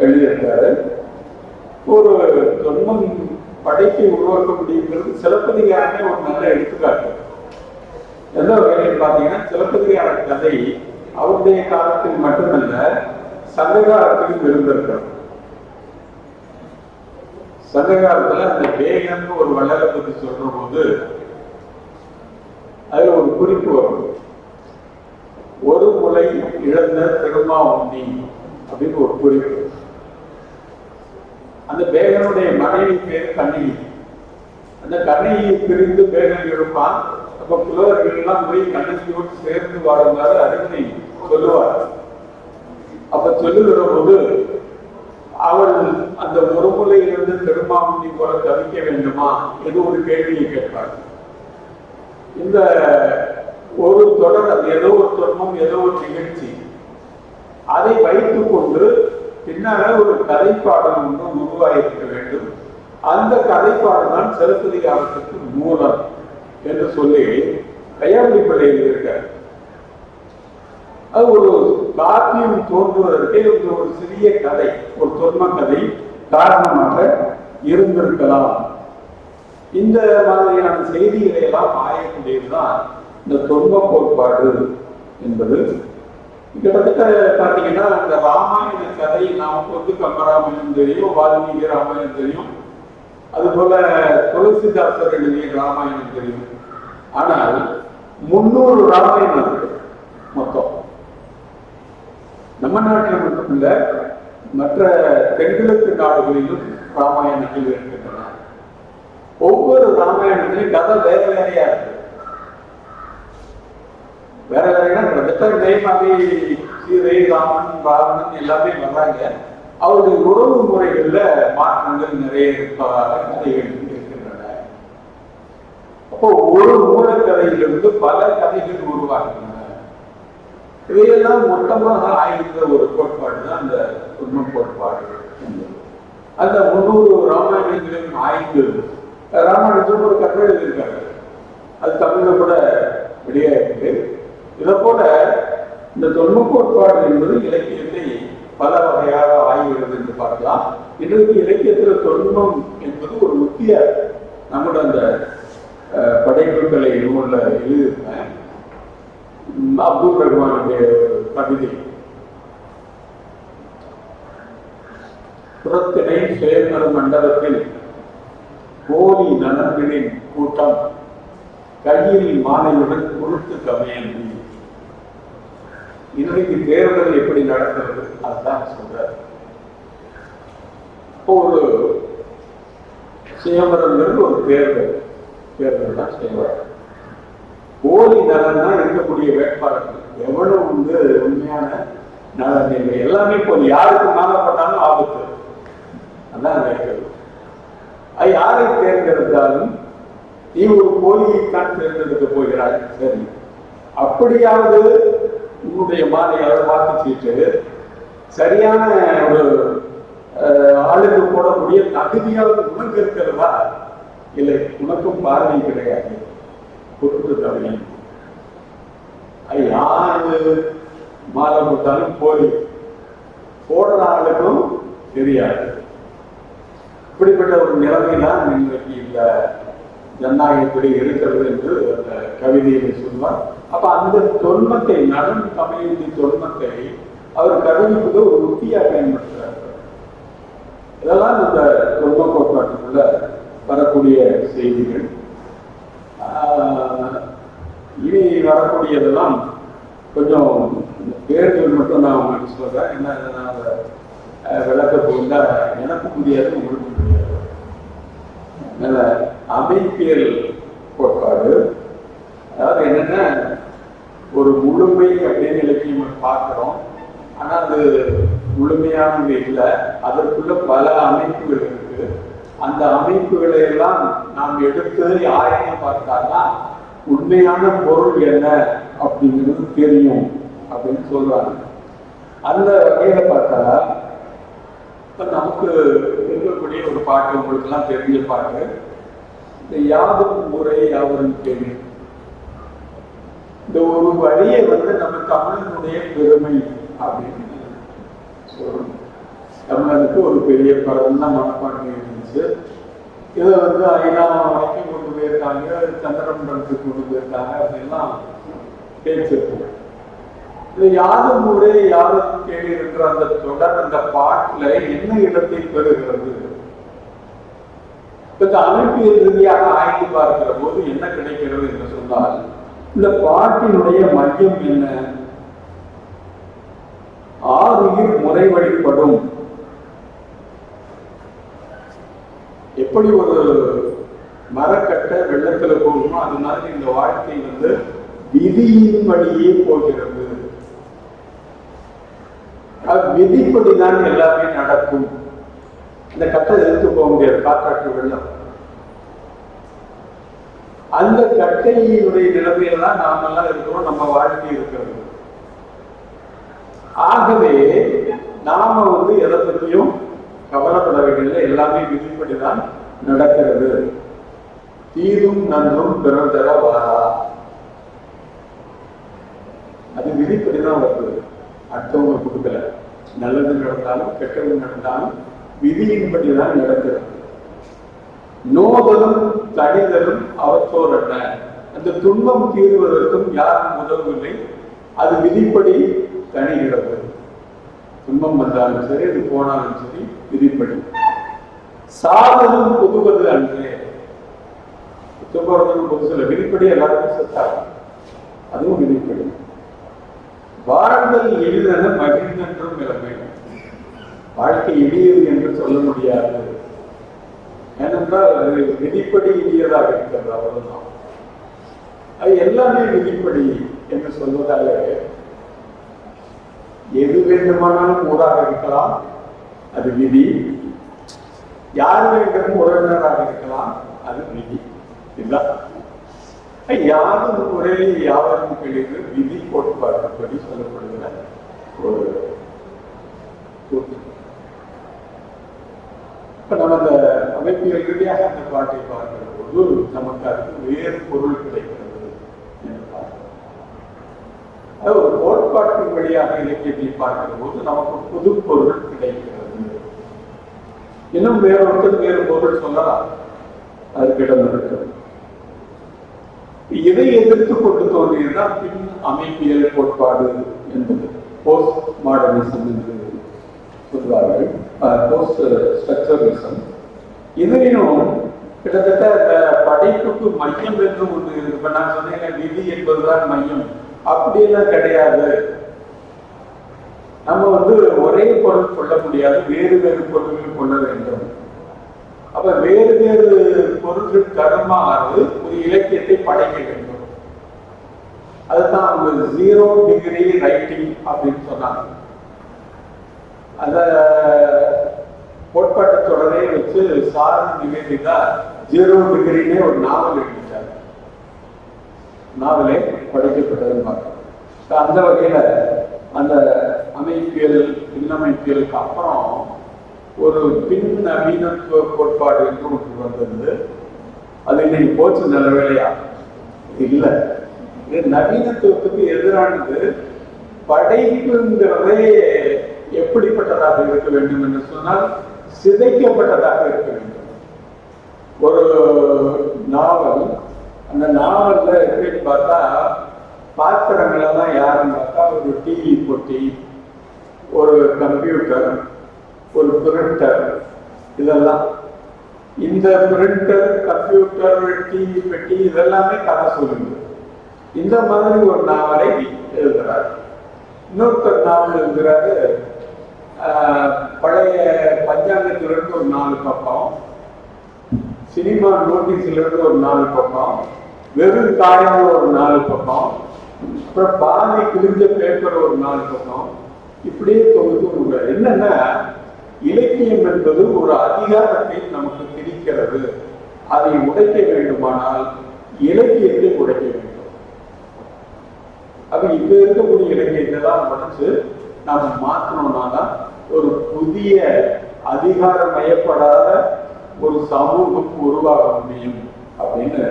எழுதியிருக்காரு. ஒரு தொன்மம் படைப்பை உருவாக்க முடியுங்கிறது சிலப்பதிகாரமே ஒரு நல்ல எடுத்துக்காட்டு. எந்த வகையில் பார்த்தீங்கன்னா சிலப்பதிகார கதை அவருடைய காலத்தில் மட்டுமல்ல, சங்க காலத்திலும் இருந்திருக்கிறது. சங்க காலத்துல அந்த வேகன் ஒரு வள்ளலை பற்றி சொல்ற போது அதுல ஒரு குறிப்பு வரும். ஒரு முலை இழந்த திருமாவுண்ணி அப்படின்னு ஒரு குறிப்பு. அந்த வேகனுடைய மனைவி பேர் கண்ணகி. அந்த கண்ணகியை பிரிந்து வேகன் எழுப்பான். அப்ப புலவர்கள் எல்லாம் போய் கண்ணகியோடு சேர்ந்து வாழ்ந்தாரு அறிவுரை சொல்லுவார். அப்ப சொல்லுகிற போது அவள் அந்த ஒரு முலையிலிருந்து திருமாவுண்ணி போல தவிக்க வேண்டுமா என்று ஒரு கேள்வியை கேட்பார். இந்த ஒரு தொடர், அது ஏதோ ஒரு தொன்மம், ஏதோ ஒரு நிகழ்ச்சி, அதை வைத்துக் கொண்டு பின்னால ஒரு கதைப்பாடல் ஒன்று உருவாயிருக்க வேண்டும். அந்த கதைப்பாடல் தான் சிலப்பதிகாரத்துக்கு மூலம் என்று சொல்லி கையாளி பிள்ளை எழுதியிருக்கார். அது ஒரு காப்பியம் தோன்றுவதற்கே ஒரு சிறிய கதை, ஒரு தொன்ம கதை காரணமாக இருந்திருக்கலாம். இந்த மாதிரியான செய்திகளை எல்லாம் ஆயக்கூடியதுதான் இந்த தொன்ம கோட்பாடு என்பது. கிட்டத்தட்ட பார்த்தீங்கன்னா இந்த ராமாயண கதை நமக்கு வந்து கம்பராமாயணம் தெரியும், வால்மீகி ராமாயணம் தெரியும், அதுபோல துளசிதாசர் எழுதிய ராமாயணம் தெரியும். ஆனால் 300 ராமாயணம் இருக்கு மொத்தம். நம்ம நாட்டில் மட்டுமில்ல, மற்ற தென்கிழக்கு நாடுகளிலும் ராமாயணங்கள் இருக்கின்றன. ஒவ்வொரு ராமாயணத்திலையும் கதை வேற வேறையா இருக்கு. வேற வேறையா கிட்டத்தட்ட மாதிரி சீதை, ராமன், ராவணன் எல்லாமே வர்றாங்க. அவருடைய உறவு முறைகள்ல மாற்றங்கள் நிறைய கதைகள் இருக்கின்றன. அப்போ ஒரு மூலக்கதையிலிருந்து பல கதைகள் உருவாகின்றன. இதையெல்லாம் மொத்தமாக ஆய்ந்த ஒரு கோட்பாடு தான் அந்த தொன்ம கோட்பாடு. அந்த 300 ராமாயணங்களையும் ஆய்ந்து ராமாயணத்தில் ஒரு கட்டுரை எழுதியிருக்காங்க. அது தமிழ்ல கூட வெளியாயிருக்கு. இதை போல இந்த தொன்ம கோட்பாடு என்பது இலக்கியத்தை பல வகையாக ஆய்வுகிறது என்று பார்க்கலாம். இன்றைக்கு இலக்கியத்தில் தொன்மம் என்பது ஒரு முக்கிய நம்மளோட அந்த படைப்புகளை நூல்ல எழுதியிருக்கேன். அப்துல் ரஹ்மானுடைய கவிதை, புறத்திணை சுயநல மண்டலத்தில் கோழி நலன்களின் கூட்டம் கையில் மாலையுடன் குறுத்து கமையன்றி. இன்றைக்கு தேர்தல் எப்படி நடக்கிறது அதுதான் சொல்றாரு. ஒரு சுயமரங்கிறது ஒரு தேர்தல் தான் செய்வார். போலி நலன்னா இருக்கக்கூடிய வேட்பாளர்கள் எவ்வளவு உண்மையான நலன் எல்லாமே போலி, யாருக்கு மாறப்பட்டாலும் ஆபத்து. அதான் நினைக்கிறது. அது யாரை தேர்ந்தெடுத்தாலும் நீ ஒரு போலியைத்தான் தேர்ந்தெடுக்க போகிறாய். சரி, அப்படியாவது உன்னுடைய மாலையாவது வாக்குச்சீட்டு சரியான ஒரு ஆளுக்கு போடக்கூடிய தகுதியாவது உனக்கு இருக்கிறதா? இல்லை, உனக்கும் பார்வை கிடையாது, பொருட்டு தவிர யாரு மாலை போட்டாலும் போலி, போடுற ஆளுக்கும் தெரியாது. இப்படிப்பட்ட ஒரு நிலைமை தான் இன்றைக்கு இந்த ஜனநாயகப்படி இருக்கிறது என்று அந்த கவிதையை சொல்வார். அப்ப அந்த தொன்மத்தை, நடன் தமிழி தொன்மத்தை அவர் கவிதைக்குள்ள ஒரு உத்தியாக பயன்படுத்துகிறார். இதெல்லாம் இந்த தொன்ம கோட்பாட்டுக்குள்ள வரக்கூடிய செய்திகள். இனி வரக்கூடியதெல்லாம் கொஞ்சம் பேர்கள் மட்டும் நான் உங்களுக்கு சொல்றேன். என்ன நான் விளக்க போயிருந்தா எனக்கு முடியாது, உங்களுக்கு முடியாது. அமைப்பியல் கோட்பாடு, அதாவது என்னன்னா ஒரு முழுமை அப்படின்னு இலக்கியம் பார்க்கிறோம். ஆனா அது முழுமையானது இல்லை, அதற்குள்ள பல அமைப்புகள் இருக்கு. அந்த அமைப்புகளை எல்லாம் நாம் எடுத்து ஆராய்ச்சி பார்த்தாதான் உண்மையான பொருள் என்ன அப்படிங்கிறது தெரியும் அப்படின்னு சொல்றாங்க. அந்த வகையில பார்த்தா இப்ப நமக்கு இருக்கக்கூடிய ஒரு பாட்டு, உங்களுக்கு எல்லாம் தெரிஞ்ச பாட்டு, இந்த யாதும் முறை யாவரும் கேள்வி. இந்த ஒரு வழியை நம்ம தமிழனுடைய பெருமை அப்படின்னு சொல்லணும். தமிழனுக்கு ஒரு பெரிய பரந்த மனப்பான்மை இருந்துச்சு. இதை ஐநா வரைக்கும் கொண்டு போயிருக்காங்க, சந்திரமண்டலத்துக்கு கொண்டு போயிருக்காங்க, அப்படின்லாம் பேசிருக்கோம். இது யாரும் முறை யாரும் கேள்வி இருக்கிற அந்த தொடர், அந்த பாட்டுல என்ன இடத்தை பெறுகிறது? இந்த அமைப்பியல் ரீதியாக ஆய்வு பார்க்கிற போது என்ன கிடைக்கிறது என்று சொன்னால், இந்த பாட்டினுடைய மையம் என்ன? ஆறுயிர் முறை வழிபடும். எப்படி ஒரு மரக்கட்டை வெள்ளத்துல போகுமோ அது மாதிரி இந்த வாழ்க்கை விதியின் வழியே போகிறது. விதிப்படிதான் எல்லாமே நடக்கும். இந்த கட்டை எடுத்து போக முடியாது, காற்றாற்று வெள்ளம். அந்த கட்டையினுடைய நிலைமையில தான் நாம எல்லாம் இருக்கிறோம், நம்ம வாழ்க்கை இருக்கிறது. ஆகவே நாம எதை பற்றியும் கவலைப்பட வேண்டியதில்லை, எல்லாமே விதிப்படிதான் நடக்கிறது. தீதும் நன்றும் பிறந்தர வாரா, அது விதிப்படிதான் வருது, அடுத்தவங்க கொடுக்கல. நல்லது நடந்தாலும் கெட்டது நடந்தாலும் விதியின்படிதான் நடக்கிறது. நோதலும் தனிதலும் அவற்றோரல்ல, அந்த துன்பம் தீர்வதற்கும் யாரும் உதவவில்லை, அது விதிப்படி தணிகிறது. துன்பம் வந்தாலும் சரி, அது போனாலும் சரி, விதிப்படி. சாதலும் புதுவது அன்றே, துன்பம் புதுசுல விதிப்படி எல்லாருக்கும் செத்தாங்க, அதுவும் விதிப்படி. வாழ்தல் எளிதென மகிழ்ந்தென்றும் நிலைமை, வாழ்க்கை எளியது என்று சொல்ல முடியாது. ஏனென்றால் அது விதிப்படி எளியதாக இருக்கிறது, அவ்வளவுதான். அது எல்லாமே விதிப்படி என்று சொல்வதால எது வேண்டுமானாலும் ஊராக இருக்கலாம், அது விதி. யார் வேண்டும் உறவினராக இருக்கலாம், அது விதி. இதுதான் யாரும் ஒரே யாவரும் கழிவு விதி கோட்பாடுபடி சொல்லப்படுகிற ஒரு கூற்று. இப்ப நம்ம அந்த அமைப்பியல் ரீதியாக அந்த பாட்டை பார்க்கிற போது நமக்கு அதுக்கு வேறு பொருள் கிடைக்கிறது என்று பார்க்கிறோம். அது ஒரு கோட்பாட்டின் வழியாக இலக்கியத்தை பார்க்கிற போது நமக்கு புது பொருள் கிடைக்கிறது. இன்னும் வேறொருத்தர் வேறு பொருள் சொல்லலாம், அதுக்கு இடம் இருக்கிறது. இதை எதிர்த்து கொண்டு தோன்றியதுதான் பின் அமைப்பியல் கோட்பாடு என்பது, போஸ்ட் மாடர்னிசம் என்று சொல்வார்கள், போஸ்ட் ஸ்ட்ரக்சரலிசம். இதையும் கிட்டத்தட்ட இந்த படைப்புக்கு மையம் என்று ஒன்று இருக்கு. இப்ப நான் சொன்னேன் விதி என்பதுதான் மையம், அப்படியெல்லாம் கிடையாது. நம்ம ஒரே பொருள் கொள்ள முடியாது, வேறு வேறு பொருள்கள் கொள்ள வேண்டும். அப்ப வேறு வேறு பொருள்கள் தருமாறு ஒரு இலக்கியத்தை படைக்க வேண்டும். அதுதான் அவங்க 0 டிகிரி ரைட்டிங் அப்படின்னு சொன்னாங்க. அந்த கோட்பாட்டு தொடரை வச்சு சாரண நிவேதிதா 0 டிகிரினே ஒரு நாவல் எழுதிட்டாங்க. நாவலே படைக்கப்பட்டதுன்னு பார்க்கணும். அந்த வகையில அந்த அமைப்பியல் பின்னமைப்பியலுக்கு அப்புறம் ஒரு பின் நவீனத்துவ கோட்பாடு என்று ஒன்று வந்தது. அது இன்னைக்கு போச்சு, நல்ல வேலையா இல்லை. இது நவீனத்துவத்துக்கு எதிரானது. படைப்புங்கிறதே எப்படிப்பட்டதாக இருக்க வேண்டும் என்று சொன்னால் சிதைக்கப்பட்டதாக இருக்க வேண்டும். ஒரு நாவல், அந்த நாவல்ல எப்படின்னு பார்த்தா பாத்திரங்கள் எல்லாம் யாருன்னு பார்த்தா ஒரு டிவி போட்டி, ஒரு கம்ப்யூட்டர், ஒரு பிரிண்டர், இதெல்லாம். இந்த பிரிண்டர், கம்ப்யூட்டர், டிவி பெட்டி இதெல்லாமே கதை சொல்லுங்க. இந்த மாதிரி ஒரு நாவலை எழுதுறாரு. இன்னொருத்தர் நாவல் எழுதுறாரு, பழைய பஞ்சாங்கத்திலிருந்து ஒரு 4 பக்கம், சினிமா நோட்டீஸ்ல இருந்து ஒரு 4 பக்கம், வெறும் காயங்கள் ஒரு 4 பக்கம், அப்புறம் பாதி கிழிஞ்ச பேப்பர் ஒரு 4 பக்கம், இப்படியே தொகுத்து. என்னன்னா இலக்கியம் என்பது ஒரு அதிகாரத்தை நமக்கு திணிக்கிறது. அதை உடைக்க வேண்டுமானால் இலக்கியத்தை உடைக்க வேண்டும். அப்ப இப்ப இருக்கக்கூடிய இலக்கியத்தை தான் உடைச்சு நாம மாற்றணும்னாதான் ஒரு புதிய அதிகாரமயப்படாத ஒரு சமூகம் உருவாக முடியும் அப்படின்னு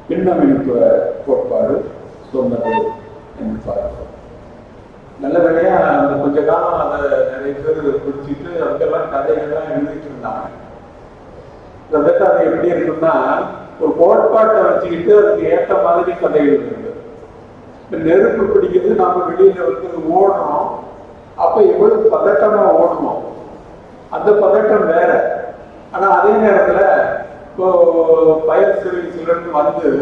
பின்னமைத்துவ கோட்பாடு சொன்னது என்று பார்க்கிறோம். நல்ல வேலையா அந்த கொஞ்ச காலம் அதை நிறைய பேர் பிடிச்சிட்டு அதுக்கெல்லாம் கதைகள்லாம் எழுதிட்டு இருந்தாங்க. அதை எப்படி இருக்குன்னா ஒரு கோட்பாட்டை வச்சுக்கிட்டு அதுக்கு ஏற்ற மாதிரி கதை எழுதுறது. நெருப்பு பிடிக்கிறது, நாம வெளியில ஓடுறோம். அப்ப எவ்வளவு பதட்டமா ஓடுவோம், அந்த பதட்டம் வேற. ஆனா அதே நேரத்துல இப்போ பயர் சர்வீஸ்ல இருந்து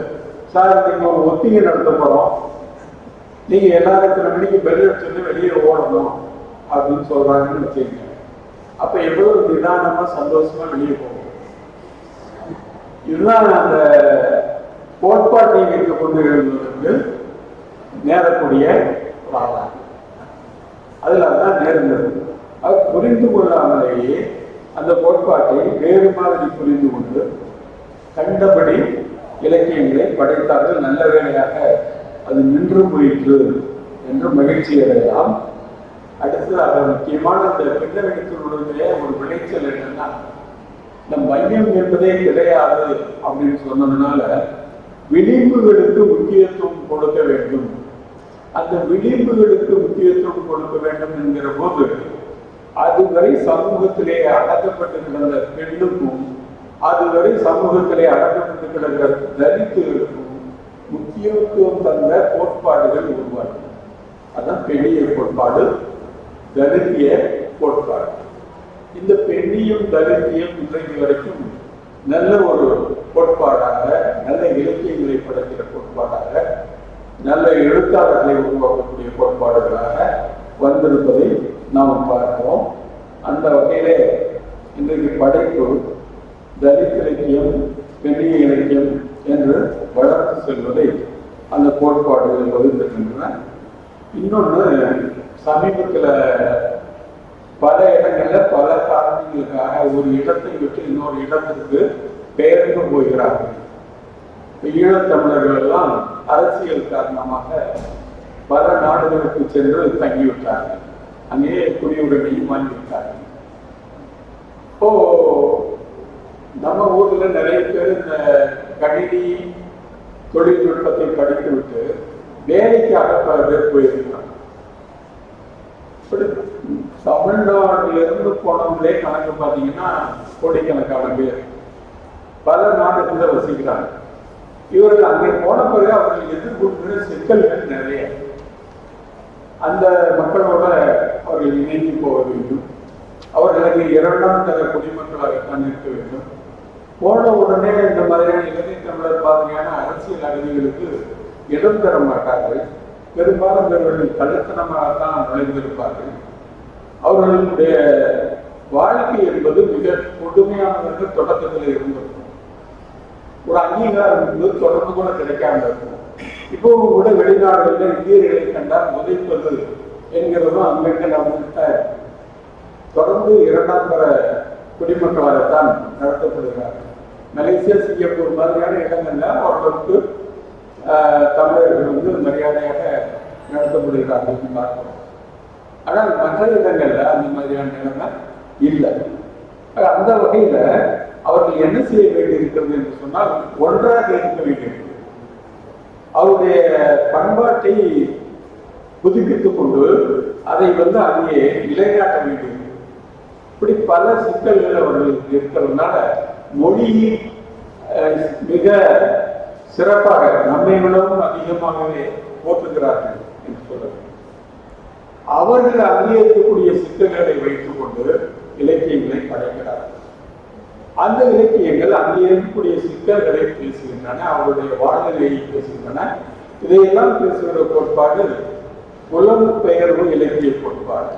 சார் நீங்க ஒரு ஒத்திகை நடத்த போறோம், நீங்க எல்லாரும் இத்தனை மணிக்கு பெல் அடிச்சுட்டு வெளியே ஓடணும் அப்படின்னு சொல்றாங்கன்னு வச்சுக்கோங்க. அப்ப எவ்வளவு நிதானமா சந்தோஷமா வெளியே போகும். இதுதான் அந்த கோட்பாட்டை வைத்து கொண்டு எழுதுவதற்கு நேரக்கூடிய ஒரு ஆளாக. அதுல தான் நேர்ந்தது. அது புரிந்து கொள்ளாமலேயே அந்த கோட்பாட்டை வேறு மாதிரி புரிந்து கொண்டு கண்டபடி இலக்கியங்களை படைத்தார்கள். நல்ல வேளையாக அது நின்று போயிற்று என்று மகிழ்ச்சி அடையலாம். அடுத்ததாக முக்கியமான இந்த பின்னணித்துடைய ஒரு விளைச்சல் என்னன்னா, இந்த மையம் என்பதே கிடையாது அப்படின்னு சொன்னதுனால விளிம்புகளுக்கு முக்கியத்துவம் கொடுக்க வேண்டும். அந்த விளிம்புகளுக்கு முக்கியத்துவம் கொடுக்க வேண்டும் என்கிற போது அதுவரை சமூகத்திலே அடக்கப்பட்டு கிடந்த பெண்ணுக்கும் அதுவரை சமூகத்திலே அடக்கப்பட்டு கிடந்த தலித்துகளுக்கும் முக்கியத்துவம் தந்த கோட்பாடுகள் உருவாகும். அதான் பெண்ணிய கோட்பாடு, தலித்திய கோட்பாடு. இந்த பெண்ணியம் தலித்தியம் இன்றைக்கு வரைக்கும் நல்ல ஒரு கோட்பாடாக, நல்ல இலக்கியங்களை படைக்கிற கோட்பாடாக, நல்ல எழுத்தாளர்களை உருவாக்கக்கூடிய கோட்பாடுகளாக வந்திருப்பதை நாம் பார்க்கிறோம். அந்த வகையிலே இன்றைக்கு படைப்பு தலித் இலக்கியம், பெண்ணிய இலக்கியம் என்று வளர்த்து செல்வதை அந்த கோட்பாடுகள் வகுத்திருக்கின்றன. இன்னொன்று, சமீபத்தில் பல இடங்கள்ல பல காரணங்களுக்காக ஒரு இடத்தை விட்டு இன்னொரு இடத்திற்கு பெயர்ந்து போகிறார்கள். ஈழத்தமிழர்கள் எல்லாம் அரசியல் காரணமாக பல நாடுகளுக்கு சென்று தங்கிவிட்டார்கள். அங்கேயே குடியுரிமையும் வாங்கிவிட்டார்கள். இப்போ நம்ம ஊர்ல நிறைய பேர் இந்த கணினி தொழில்நுட்பத்தை படித்து விட்டு வேலைக்காக பல பேர் போயிருக்கிறாங்க. தமிழ்நாடுல இருந்து போனவங்களே கணக்கு பார்த்தீங்கன்னா கோடிக்கணக்கான பேர் பல நாடுகளில் வசிக்கிறாங்க. இவர்கள் அங்கே போன பிறகு அவர்கள் எதிர்கொள்கிற சிக்கல்கள் நிறைய. அந்த மக்களோட அவர்கள் இணைந்து போக வேண்டும். அவர்களுக்கு 2ஆம் தர குடிமக்களாகத்தான் இருக்க வேண்டும். போன உடனே இந்த மாதிரியான இலங்கை தமிழர் மாதிரியான அரசியல் அகதிகளுக்கு இடம் தர மாட்டார்கள். பெரும்பாலும் இவர்கள் கள்ளத்தனமாகத்தான் நுழைந்திருப்பார்கள். அவர்களுடைய வாழ்க்கை என்பது மிக கொடுமையானதாக தொடக்கத்தில் இருந்திருக்கும். ஒரு அங்கீகாரம் என்பது தொடர்ந்து கூட கிடைக்காம இருக்கும். இப்போ கூட வெளிநாடுகளில் இந்தியர்களை கண்டால் உதைப்பது என்கிறதும் அங்கங்க நம்மகிட்ட தொடர்ந்து இரண்டாம் தர குடிமக்களாகத்தான் நடத்தப்படுகிறார்கள். மலேசியா, சிங்கப்பூர் மாதிரியான இடங்கள்ல ஓரளவுக்கு தமிழர்கள் வந்து மரியாதையாக நடத்தப்படுகிறார்கள் பார்க்கிறோம். ஆனால் மற்ற இடங்கள்ல அந்த மாதிரியான நிலைமை இல்லை. அந்த வகையில அவர்கள் என்ன செய்ய வேண்டியிருக்கிறது என்று சொன்னால் ஒன்றாக இருக்க வேண்டியிருக்கிறது. அவருடைய பண்பாட்டை புதுப்பித்துக் கொண்டு அதை வந்து அங்கே நிலைநாட்ட வேண்டியது. இப்படி பல சிக்கல்கள் அவர்களுக்கு இருக்கிறதுனால மொழி மிக சிறப்பாக நம்மை விடவும் அதிகமாகவே போற்றுகிறார்கள் என்று சொல்ல. அவர்கள் அங்கே இருக்கக்கூடிய சிக்கல்களை வைத்துக் கொண்டு இலக்கியங்களை படைக்கிறார்கள். அந்த இலக்கியங்கள் அங்கே இருக்கக்கூடிய சிக்கல்களை பேசுகின்றன, அவருடைய வாழ்நிலையை பேசுகின்றன. இதையெல்லாம் பேசுகிற கோட்பாடு புலம்பெயர்வு இலக்கிய கோட்பாடு.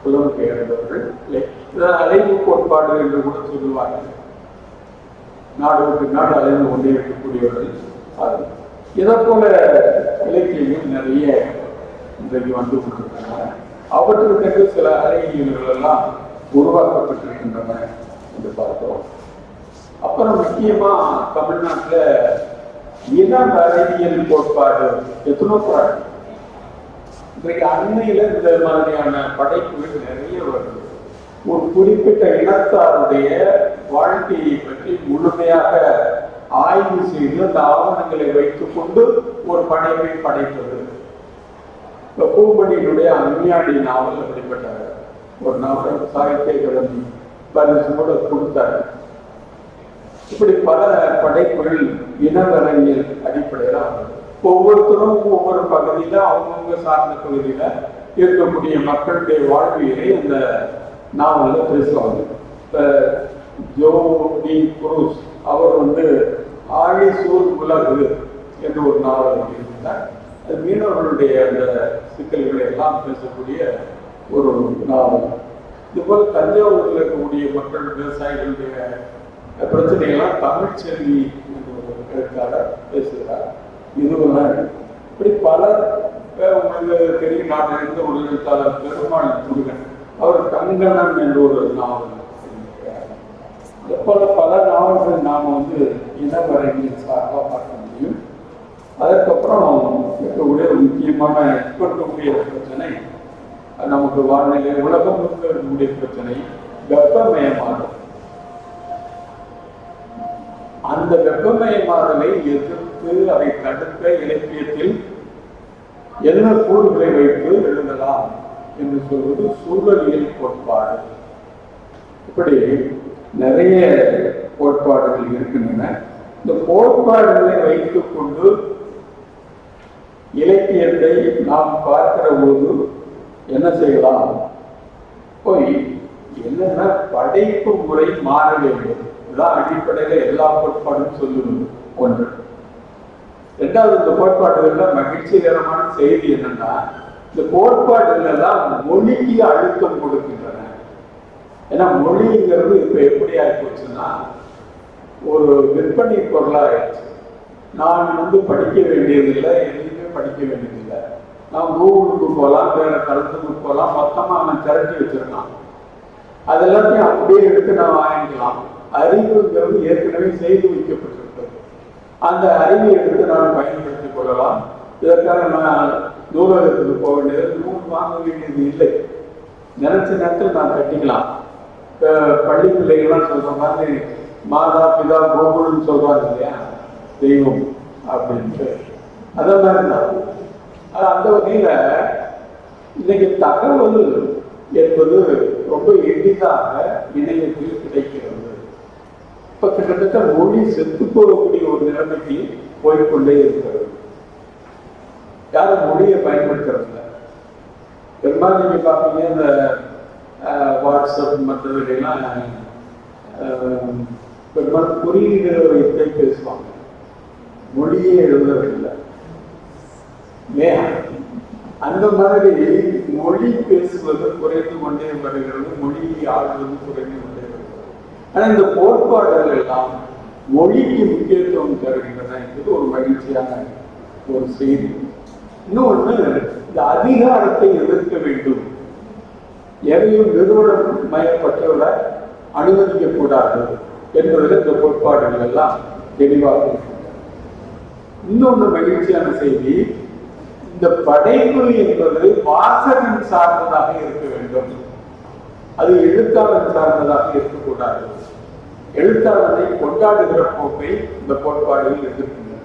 புலம்பெயர்ந்தவர்கள் அலைவு கோட்பாடு என்று கூட சொல்லுவார்கள். நாடு விட்டு நாடு அலைந்து கொண்டே இருக்கக்கூடியவர்கள். அது இதை போல இலக்கியங்கள் நிறைய இன்றைக்கு வந்து கொண்டிருக்கின்றன. அவற்றுக்கு சில அலையியல்கள் எல்லாம் உருவாக்கப்பட்டிருக்கின்றன என்று பார்த்தோம். அப்புறம் முக்கியமா தமிழ்நாட்டில் இன அறிவியல் கோட்பாடு எத்தனோபாடு இன்றைக்கு அண்மையில இந்த மாதிரியான படைப்புகள் நிறைய வருது. ஒரு குறிப்பிட்ட இனத்தாருடைய வாழ்க்கையை பற்றி முழுமையாக ஆய்வு செய்து அந்த ஆவணங்களை வைத்துக் கொண்டு ஒரு படைப்பை படைத்தது. பூமணியினுடைய அஞ்ஞாடி நாவல் அப்படிப்பட்ட ஒரு நாவல் சாகித்ய அகாடமி பரிசு கூட கொடுத்தாரு. இப்படி பல படைப்புகள் இனவரவியல் அடிப்படையில் ஆகுது. ஒவ்வொருத்தரும் ஒவ்வொரு பகுதியில அவங்கவுங்க சார்ந்த பகுதியில இருக்கக்கூடிய மக்களுடைய வாழ்வியலை அந்த நாவல்ல பேசுவாங்க. இப்ப ஜோ டி குரூஸ் அவர் வந்து ஆழி சூழ் உலகு என்று ஒரு நாவல் எழுதியிருந்தார். அது மீனவர்களுடைய அந்த சிக்கல்களை எல்லாம் பேசக்கூடிய ஒரு நாவல். இதுபோல் தஞ்சாவூரில் இருக்கக்கூடிய மக்கள் விவசாயிகளுடைய பிரச்சனைகள்லாம் தமிழ்ச்செல்வி என்று ஒரு எழுத்தாளர் பேசுகிறார். இதுவெல்லாம் இப்படி பலர் உங்களுக்கு தெரியும். நான் இருந்த ஒரு எழுத்தாளர் பெருமாள் முருகன் அவர் கங்கணன் என்ற ஒரு நாவல் எழுதியிருக்கிறார். இது போல பல நாவல்கள் நாம் வந்து இனவரவியல் சார்பாக பார்க்க முடியும். அதற்கப்புறம் இருக்கக்கூடிய ஒரு முக்கியமான இப்போ இருக்கக்கூடிய பிரச்சனை நமக்கு வாழ்நிலை உலகம் இருக்கக்கூடிய பிரச்சனை வெப்பமயமாதல். அந்த வெப்பமயமாதலை எதிர்த்து அதை தடுக்க இலக்கியத்தில் என்ன கூறுகளை வைத்து எழுதலாம் என்று சொல்வது சூழலியல் கோட்பாடு. இப்படி நிறைய கோட்பாடுகள் இருக்கின்றன. இந்த கோட்பாடுகளை வைத்துக் கொண்டு இலக்கியத்தை நாம் பார்க்கிற போது என்ன செய்யலாம்? போய் என்னன்னா படைப்பு முறை மாற வேண்டும். இதுதான் அடிப்படையில எல்லா கோட்பாடும் சொல்லுவது ஒன்று. இரண்டாவது, இந்த கோட்பாடுகள்ல மகிழ்ச்சிகரமான செய்தி என்னன்னா இந்த கோட்பாடுகள் எல்லாம் மொழிக்கு அழுத்தம் கொடுக்கின்றன. ஏன்னா மொழிங்கிறது இப்ப எப்படி ஆயிப்போச்சுன்னா ஒரு விற்பனை பொருளா ஆயிடுச்சு. நான் வந்து படிக்க வேண்டியதில்லை, எதுவுமே படிக்க வேண்டியதில்லை. நான் கூகுளுக்கு போகலாம், வேற தளத்துக்கு போகலாம், மொத்தமா அவன் திரட்டி வச்சிருக்கான். அது எல்லாத்தையும் அப்படியே எடுத்து நான் வாங்கிக்கலாம். அறிவுங்கிறது ஏற்கனவே செய்து வைக்கப்பட்டிருக்கிறது. அந்த அறிவை எடுத்து நான் பயன்படுத்திக் கொள்ளலாம். இதற்காக நான் நூலகத்துக்கு போக வேண்டியது, நூல் வாங்க வேண்டியது இல்லை. நினைச்ச நேரத்தில் நான் கட்டிக்கலாம். பள்ளி பிள்ளைகள்லாம் சொல்ற மாதிரி மாதா பிதா கோகுல்னு சொல்றாங்க இல்லையா, தெய்வம் அப்படின்ட்டு. அதே மாதிரி தான். அந்த வகையில இன்னைக்கு தகவல் என்பது ரொம்ப எளிதாக இணையத்தில் கிடைக்கிறது. இப்ப கிட்டத்தட்ட மொழி செத்து போகக்கூடிய ஒரு நிலைமைக்கு போய்கொண்டே இருக்கிறது. யாரும் மொழியை பயன்படுத்துறதில்ல. பெரும்பாலும் நீங்க பாப்பீங்க இந்த வாட்ஸ்அப் மற்றவர்களெல்லாம் பெரும்பாலும் குறியீடுகளை வைத்தே பேசுவாங்க, மொழியே எழுதுறதில்லை. அந்த மாதிரி மொழி பேசுவது குறைந்து கொண்டே வருகிறது, மொழியை ஆளுவது குறைந்து கொண்டே வருகிறது. ஆனால் இந்த கோட்பாடுகள் எல்லாம் மொழிக்கு முக்கியத்துவம் தருகின்றன என்பது ஒரு மகிழ்ச்சியான ஒரு செய்தி. இன்னொன்று, இந்த அதிகாரத்தை எதிர்க்க வேண்டும், எதையும் நிறுவனம் மயப்பட்டவரை அனுமதிக்க கூடாது என்பதில் இந்த கோட்பாடுகள் எல்லாம் தெளிவாக இருக்கின்றன. இன்னொன்று மகிழ்ச்சியான செய்தி, இந்த படைப்பு என்பது வாசகன் சார்ந்ததாக இருக்க வேண்டும், அது எழுத்தாளர் சார்ந்ததாக இருக்கக்கூடாது. எழுத்தாளரை கொண்டாடுகிற போக்கை இந்த கோட்பாடுகள் எதிர்க்கின்றன.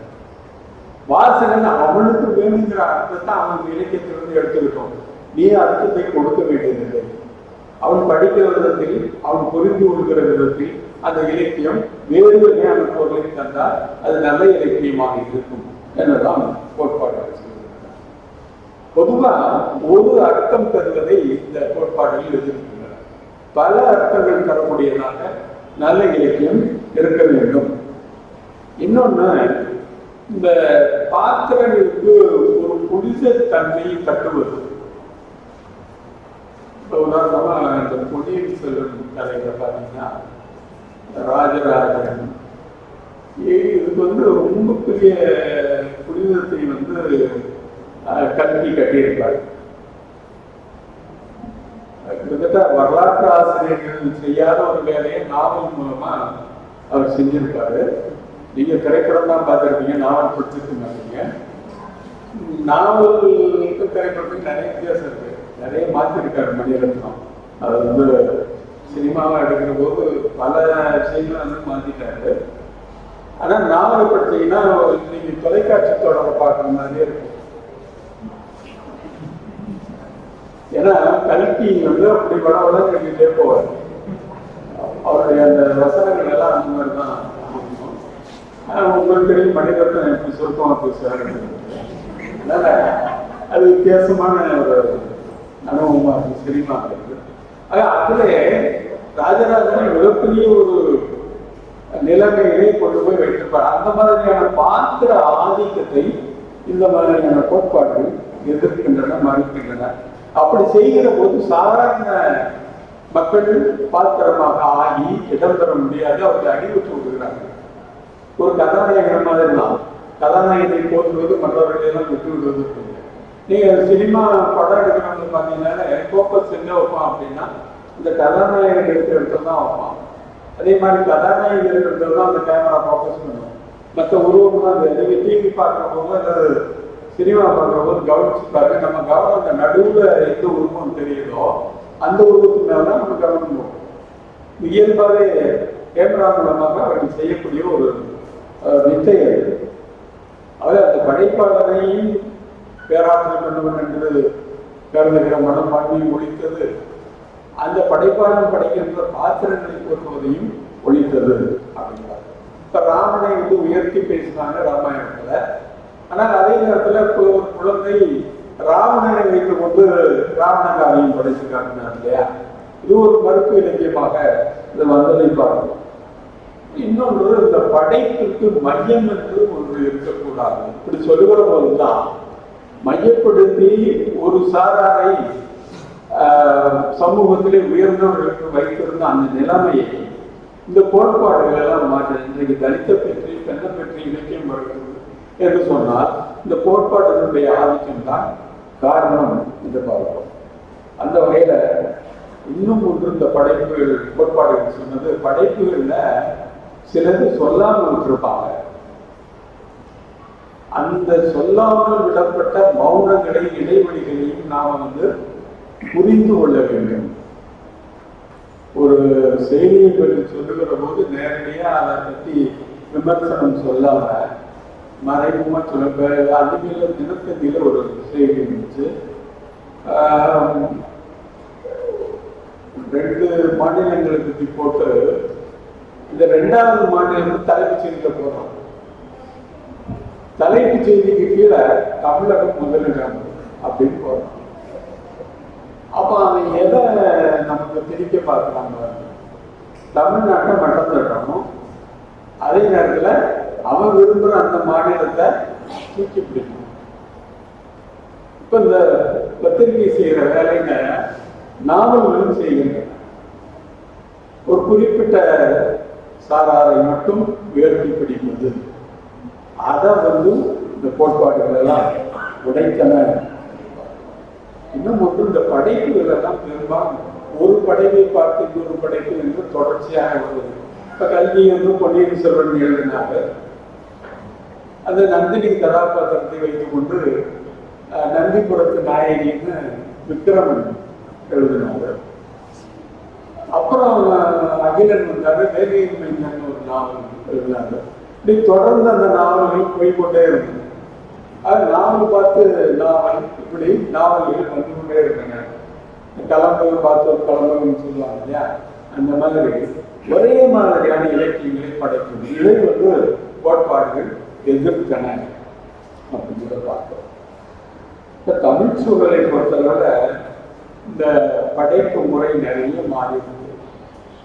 வாசகன் அவனுக்கு வேணுங்கிற அர்த்தத்தை அவன் இலக்கியத்திலிருந்து எடுத்துக்கிட்டோம், நீ அர்த்தத்தை கொடுக்க வேண்டியதில்லை. அவன் படிக்கிற விதத்தில், அவன் புரிந்து கொள்கிற விதத்தில் அந்த இலக்கியம் வேறு வகையான பொருளை தந்தால் அது நல்ல இலக்கியமாக இருக்கும் என்றுதான் கோட்பாடுகள் சொல்கின்றன. பொதுவாக ஒரு அர்த்தம் தருவதை இந்த கோட்பாடுகள் எதிர்க்கின்றன. பல அர்த்தங்கள் தரக்கூடியதாக நல்ல இலக்கியம் இருக்க வேண்டும். இன்னொன்று, இந்த பாத்திரங்களுக்கு ஒரு புனித தன்மையை கட்டுவது. உதாரணமா இந்த பொன்னியின் செல்வன் கதையில பார்த்தீங்கன்னா, ராஜராஜன் இதுக்கு ரொம்ப பெரிய புனிதத்தை கல்வி கட்டியிருப்பார். கிட்டத்தட்ட வரலாற்று ஆசிரியர்கள் செய்யாத ஒரு வேலையை நாவல் மூலமா அவர் செஞ்சிருப்பாரு. நீங்க திரைப்படம் தான் பார்த்துருப்பீங்க, நாவல் படிச்சுட்டு மாட்டீங்க. நாவலுக்கு திரைப்படத்துக்கு நிறைய வித்தியாசம் இருக்கு, நிறைய மாற்றிருக்காரு மணிரத்னம். அது சினிமாவை எடுக்கிற போது பல விஷயங்களை மாற்றிட்டாரு. ஆனால் நாவலை படிச்சீங்கன்னா நீங்க தொலைக்காட்சி தொடரை பார்க்குற மாதிரியே இருக்கும். ஏன்னா கல்கி அப்படி வளவள கேட்டுட்டே போவார். அவருடைய அந்த வசனங்கள் எல்லாம் அந்த மாதிரி தான். உங்களுக்கு தெரியும் மணிரத்னம் எப்படி சுருக்கமாக பேசுவார். அதனால அது வித்தியாசமான ஒரு அனுபவமா இருக்கு சினிமா. அதுல ராஜராஜனை மிகப்பெரிய ஒரு நிலைமையிலே கொண்டு போய் வைத்திருப்பார். அந்த மாதிரியான பாத்திர ஆதிக்கத்தை இந்த மாதிரியான கோட்பாடுகள் எதிர்க்கின்றன, மறுக்கின்றன. அப்படி செய்கிற போது சாதாரண மக்கள் பாத்திரமாக ஆகி இடம் பெற முடியாது, அவர்களை அடிபட்டு விடுகிறார்கள். ஒரு கதாநாயகர் மாதிரி தான் கதாநாயகனை போற்றுவது, மற்றவர்களையெல்லாம் விட்டு விடுவது. நீங்க சினிமா படம் எடுக்கிறவங்க பார்த்தீங்கன்னா ஃபோக்கஸ் எங்க வைப்பான் அப்படின்னா இந்த கதாநாயகன் எடுக்கிற இடத்துல தான் வைப்பான். அதே மாதிரி கதாநாயகன் இருக்கிற இடத்துல தான் அந்த கேமரா ஃபோக்கஸ் பண்ணும். மற்ற உருவம்லாம் அந்த நீங்க டிவி பார்க்குற போது அல்லது சினிமா பார்க்குற போது கவனிச்சு பாருங்க, நம்ம கவனம் அந்த நடுவில் எந்த உருவம் தெரியுதோ அந்த உருவத்துக்கு மேல தான் நம்ம கவனம் போகும். இயல்பாகவே கேமரா மூலமாக அவர்கள் செய்யக்கூடிய ஒரு வித்தை அது. அவர் அந்த படைப்பாளரையும் பேராற்றல் பண்ணுவன் என்று கருதுகிற மனப்பான்மையை ஒழித்தது, அந்த படைப்பாளன் படைக்கின்ற பாத்திரங்களை போற்றுவதையும் ஒழித்தது அப்படிங்கிறார். இப்ப ராமனை உயர்த்தி பேசினாங்க ராமாயணத்துல. ஆனால் அதே நேரத்துல ஒரு குழந்தை ராவணனை வைத்துக் கொண்டு ராவண காவியம் படைச்சு காட்டினார் இல்லையா? இது ஒரு மறுப்பு இலக்கியமாக இது வந்ததை பார்க்கணும். இன்னொன்று, இந்த படைப்புக்கு மையம் என்று ஒன்று இருக்கக்கூடாது. இப்படி சொல்லுகிற போதுதான் மையப்படுத்தி ஒரு சாராரை சமூகத்திலே உயர்ந்தவர்களுக்கு வைத்திருந்த அந்த நிலைமையை இந்த கோட்பாடுகள் எல்லாம் மாற்ற இன்றைக்கு தலித்தை பற்றி பெண்ணை பற்றி இலக்கியம் வருகிறது என்று சொன்னால் இந்த கோட்பாடுகளுடைய ஆதிக்கம் தான் காரணம் என்று பார்க்கிறோம். அந்த வகையில இன்னும் ஒன்று, இந்த படைப்புகள் கோட்பாடுகள் சொன்னது, படைப்புகள்ல சிலது சொல்லாமல் விட்டிருப்பாங்க. அந்த சொல்லாமல் விடப்பட்ட மௌனங்களை, இடைவெளிகளையும் நாம் புரிந்து கொள்ள வேண்டும். ஒரு செய்தியை பற்றி சொல்லுகிற போது நேரடியா அதை பற்றி விமர்சனம் சொல்லாம மறைமுகமா சொல்ல. அதுல தினத்தந்தியில ஒரு செய்தி இருந்துச்சு. 2 மாநிலங்களை பற்றி போட்டு இந்த 2வது மாநிலம் தலைப்புச் செய்தியில போடுறோம். தலைப்புச் செய்திக்கு கீழே தமிழகம் முதலிடம் அப்படின்னு போடுறோம். அப்ப அவன் எதை நமக்கு திரிக்க பார்க்கிறாங்க? தமிழ்நாட்டை மட்டம் தட்டணும், அதே நேரத்தில் அவன் விரும்புகிற அந்த மாநிலத்தை தூக்கி பிடிக்கணும். இப்போ இந்த பத்திரிகை செய்கிற வேலைங்க நாவல்களும் செய்கின்றன. ஒரு குறிப்பிட்ட சாராரை மட்டும் உயர்த்தி பிடிப்பது, அதை இந்த கோட்பாடுகள் எல்லாம் உடைத்தன. இன்னும் ஒன்று, இந்த படைப்புகள் எல்லாம் பெரும்பாலும் ஒரு படைப்பை பார்த்து இன்னொரு படைப்பு என்று தொடர்ச்சியாக வருவது. இப்ப கல்வி பொன்னியின் செல்வன் எழுதினாங்க. அந்த நந்தினி கதாபாத்திரத்தை வைத்துக் கொண்டு நந்திபுரத்து நாயகின்னு விக்ரமன் எழுதினாங்க. அப்புறம் அகிலன் வந்தாரு, வேதியின் மைந்தன் ஒரு நாவல் எழுதினாங்க. இப்படி தொடர்ந்து அந்த நாவல்கள் போய்கொண்டே இருந்தது. அது நாவல் பார்த்து நாவல், இப்படி நாவல்கள் வந்து கொண்டே இருந்தன. கலம்பகம் பார்த்து ஒரு கலம்பகம் சொல்லுவாங்க இல்லையா, அந்த மாதிரி ஒரே மாதிரியான இலக்கியங்களை படைக்கும். இதை கோட்பாடுகள் எதிர்த்தன அப்படிங்கிறத பார்க்கிறோம். இப்ப தமிழ் சூழலை பொறுத்தவரை இந்த படைப்பு முறை நிறைய மாறி இருக்கு.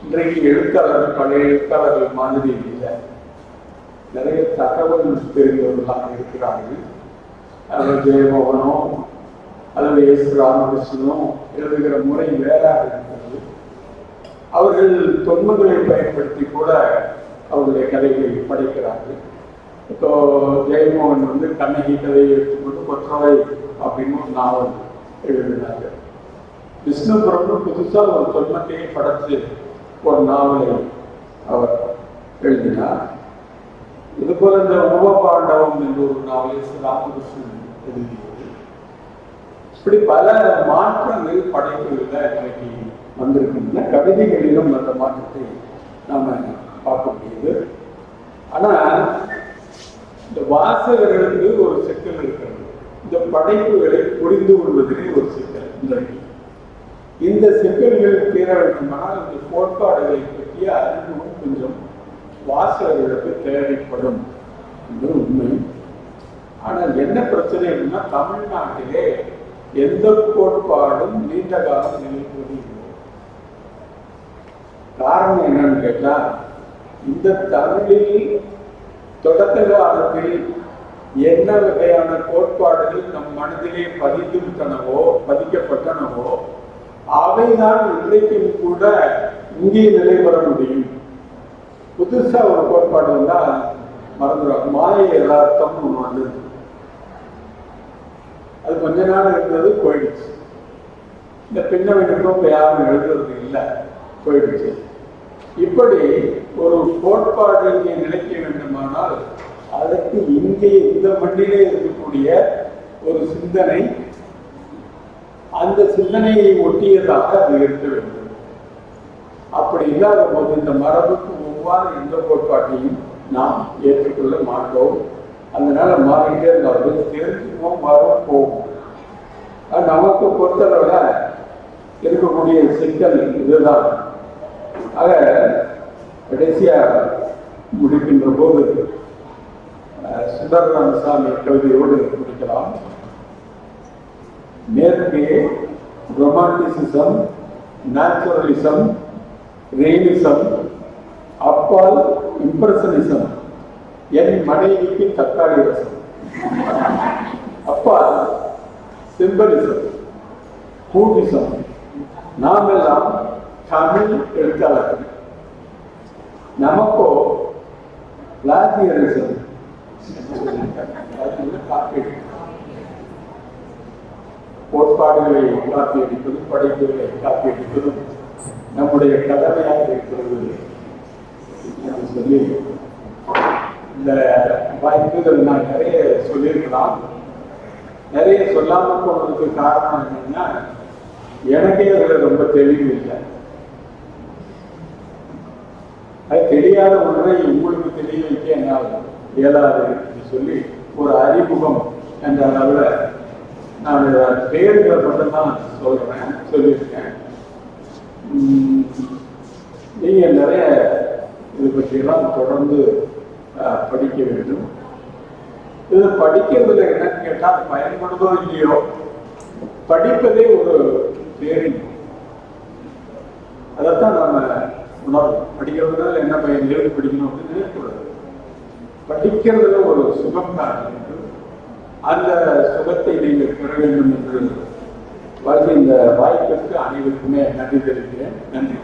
இன்றைக்கு எழுத்தாளர்கள் பழைய எழுத்தாளர்கள் மாதிரி இல்லை. நிறைய தகவல் தெரிந்தவர்களாக இருக்கிறார்கள். அது ஜெயமோகனோ அல்லது எஸ் ராமகிருஷ்ணனோ எழுதுகிற முறை வேறாக இருக்கிறது. அவர்கள் தொன்மங்களை பயன்படுத்தி கூட அவருடைய கதைகளை படைக்கிறார்கள். இப்போ ஜெயமோகன் கண்ணகி கதையை எடுத்துக்கொண்டு கொற்றவை அப்படின்னு ஒரு நாவல் எழுதினார்கள். விஷ்ணுபுரம் புதுசாக ஒரு தொன்மத்தையே படைச்சு ஒரு நாவலை அவர் எழுதினார். இது போல இந்த உபபாண்டவம் என்ற ஒரு நாவலை ராமகிருஷ்ணன் எழுதியது. இப்படி பல மாற்றங்கள் படைப்புகளில் இன்னைக்கு வந்திருக்கின்றன. கவிதைகளிலும் அந்த மாற்றத்தை நாம பார்க்க முடியுது. ஆனா இந்த வாசகர்களுக்கு ஒரு சிக்கல் இருக்கிறது. இந்த படைப்புகளை புரிந்து கொள்வதிலே ஒரு சிக்கல் இன்றைக்கு. இந்த சிக்கல்கள் தீர வேண்டுமானால் இந்த கோட்பாடுகளை பற்றிய அறிவும் கொஞ்சம் வாசகர்களுக்கு தேவைப்படும் என்பது உண்மை. ஆனால் என்ன பிரச்சனை அப்படின்னா, தமிழ்நாட்டிலே எந்த கோட்பாடும் நீண்ட காலம் நிலைப்பது இல்லை. காரணம் என்னன்னு கேட்டா, இந்த தமிழில் தொடக்க காலத்தில் என்ன வகையான கோட்பாடுகள் நம் மனதிலே பதிக்கப்பட்டனவோ அவைதான் இன்றைக்கும் கூட இங்கே நிலைபெற முடியும். புதுசா ஒரு கோட்பாடு வந்தா மறந்துடும். மாய யதார்த்தம் ஒன்று வந்தது. அது கொஞ்ச நாள் இருந்தது, போயிடுச்சு. இந்த பின்னவனுக்கும் இப்ப யாரும் எழுதுறது இல்லை, போயிடுச்சு. இப்படி ஒரு கோட்பாடு இங்கே நிலைக்க வேண்டுமானால் அதற்கு இங்கே இந்த மண்ணிலே இருக்கக்கூடிய ஒரு சிந்தனை, அந்த சிந்தனையை ஒட்டியதாக அது இருக்க வேண்டும். அப்படி இல்லாத போது இந்த மரபுக்கு ஒவ்வாறு எந்த கோட்பாட்டையும் நாம் ஏற்றுக்கொள்ள மாட்டோம். அதனால மாறிட்டே இருந்தாலும் தெரிஞ்சுக்குவோம், வரும் போகும். நமக்கு பொறுத்தளவுல இருக்கக்கூடிய சிக்கல் இதுதான். ஆக கடைசியா முடிக்கின்ற போது சுந்தரராமசாமி கவிதையோடு முடிக்கலாம். மேற்கே ரொமான்டிசிசம், நேச்சுரலிசம், ரியலிசம், அப்பால் இம்ப்ரெஷனிசம், என் மனைவிக்கு தக்காளி ரசம், அப்பால் சிம்பலிசம், கூட்டிசம், நாமெல்லாம் தமிழ் எழுத்தாளர்கள். நமக்கோ பிளாகியரிசம், காப்பீடு, கோட்பாடுகளை காப்பி அடிப்பதும் படைப்புகளை காப்பி அடிப்பதும் நம்முடைய கடமையாக இருக்கிறது என்று சொல்லி இந்த வாய்ப்புகள் நான் நிறைய சொல்லியிருக்கலாம். நிறைய சொல்லாமல் போனதுக்கு காரணம் என்னன்னா, எனக்கே அதில் ரொம்ப தெளிவு இல்லை. அது தெரியாத ஒன்றை உங்களுக்கு தெரிய வைக்க என்னால் இயலாது என்று சொல்லி ஒரு அறிமுகம் என்ற அளவில் நான் பேருகளை மட்டும்தான் சொல்லியிருக்கேன். நீங்கள் நிறைய இது பற்றியெல்லாம் தொடர்ந்து படிக்க வேண்டும். இது படிக்கிறதுல என்னன்னு கேட்டால் பயன்படுதோ இல்லையோ, படிப்பதே ஒரு தேர்வு. அதைத்தான் நாம உணர்வோம். படிக்கிறதுனால என்ன பயன், எழுதி படிக்கணும் அப்படின்னு நினைக்கக்கூடாது. படிக்கிறதுல ஒரு சுகம் தான். அந்த சுகத்தை நீங்கள் பெற வேண்டும் என்று வாழ்க்கை இந்த வாய்ப்பிற்கு அனைவருக்குமே நன்றி தெரிவிக்கிறேன். நன்றி.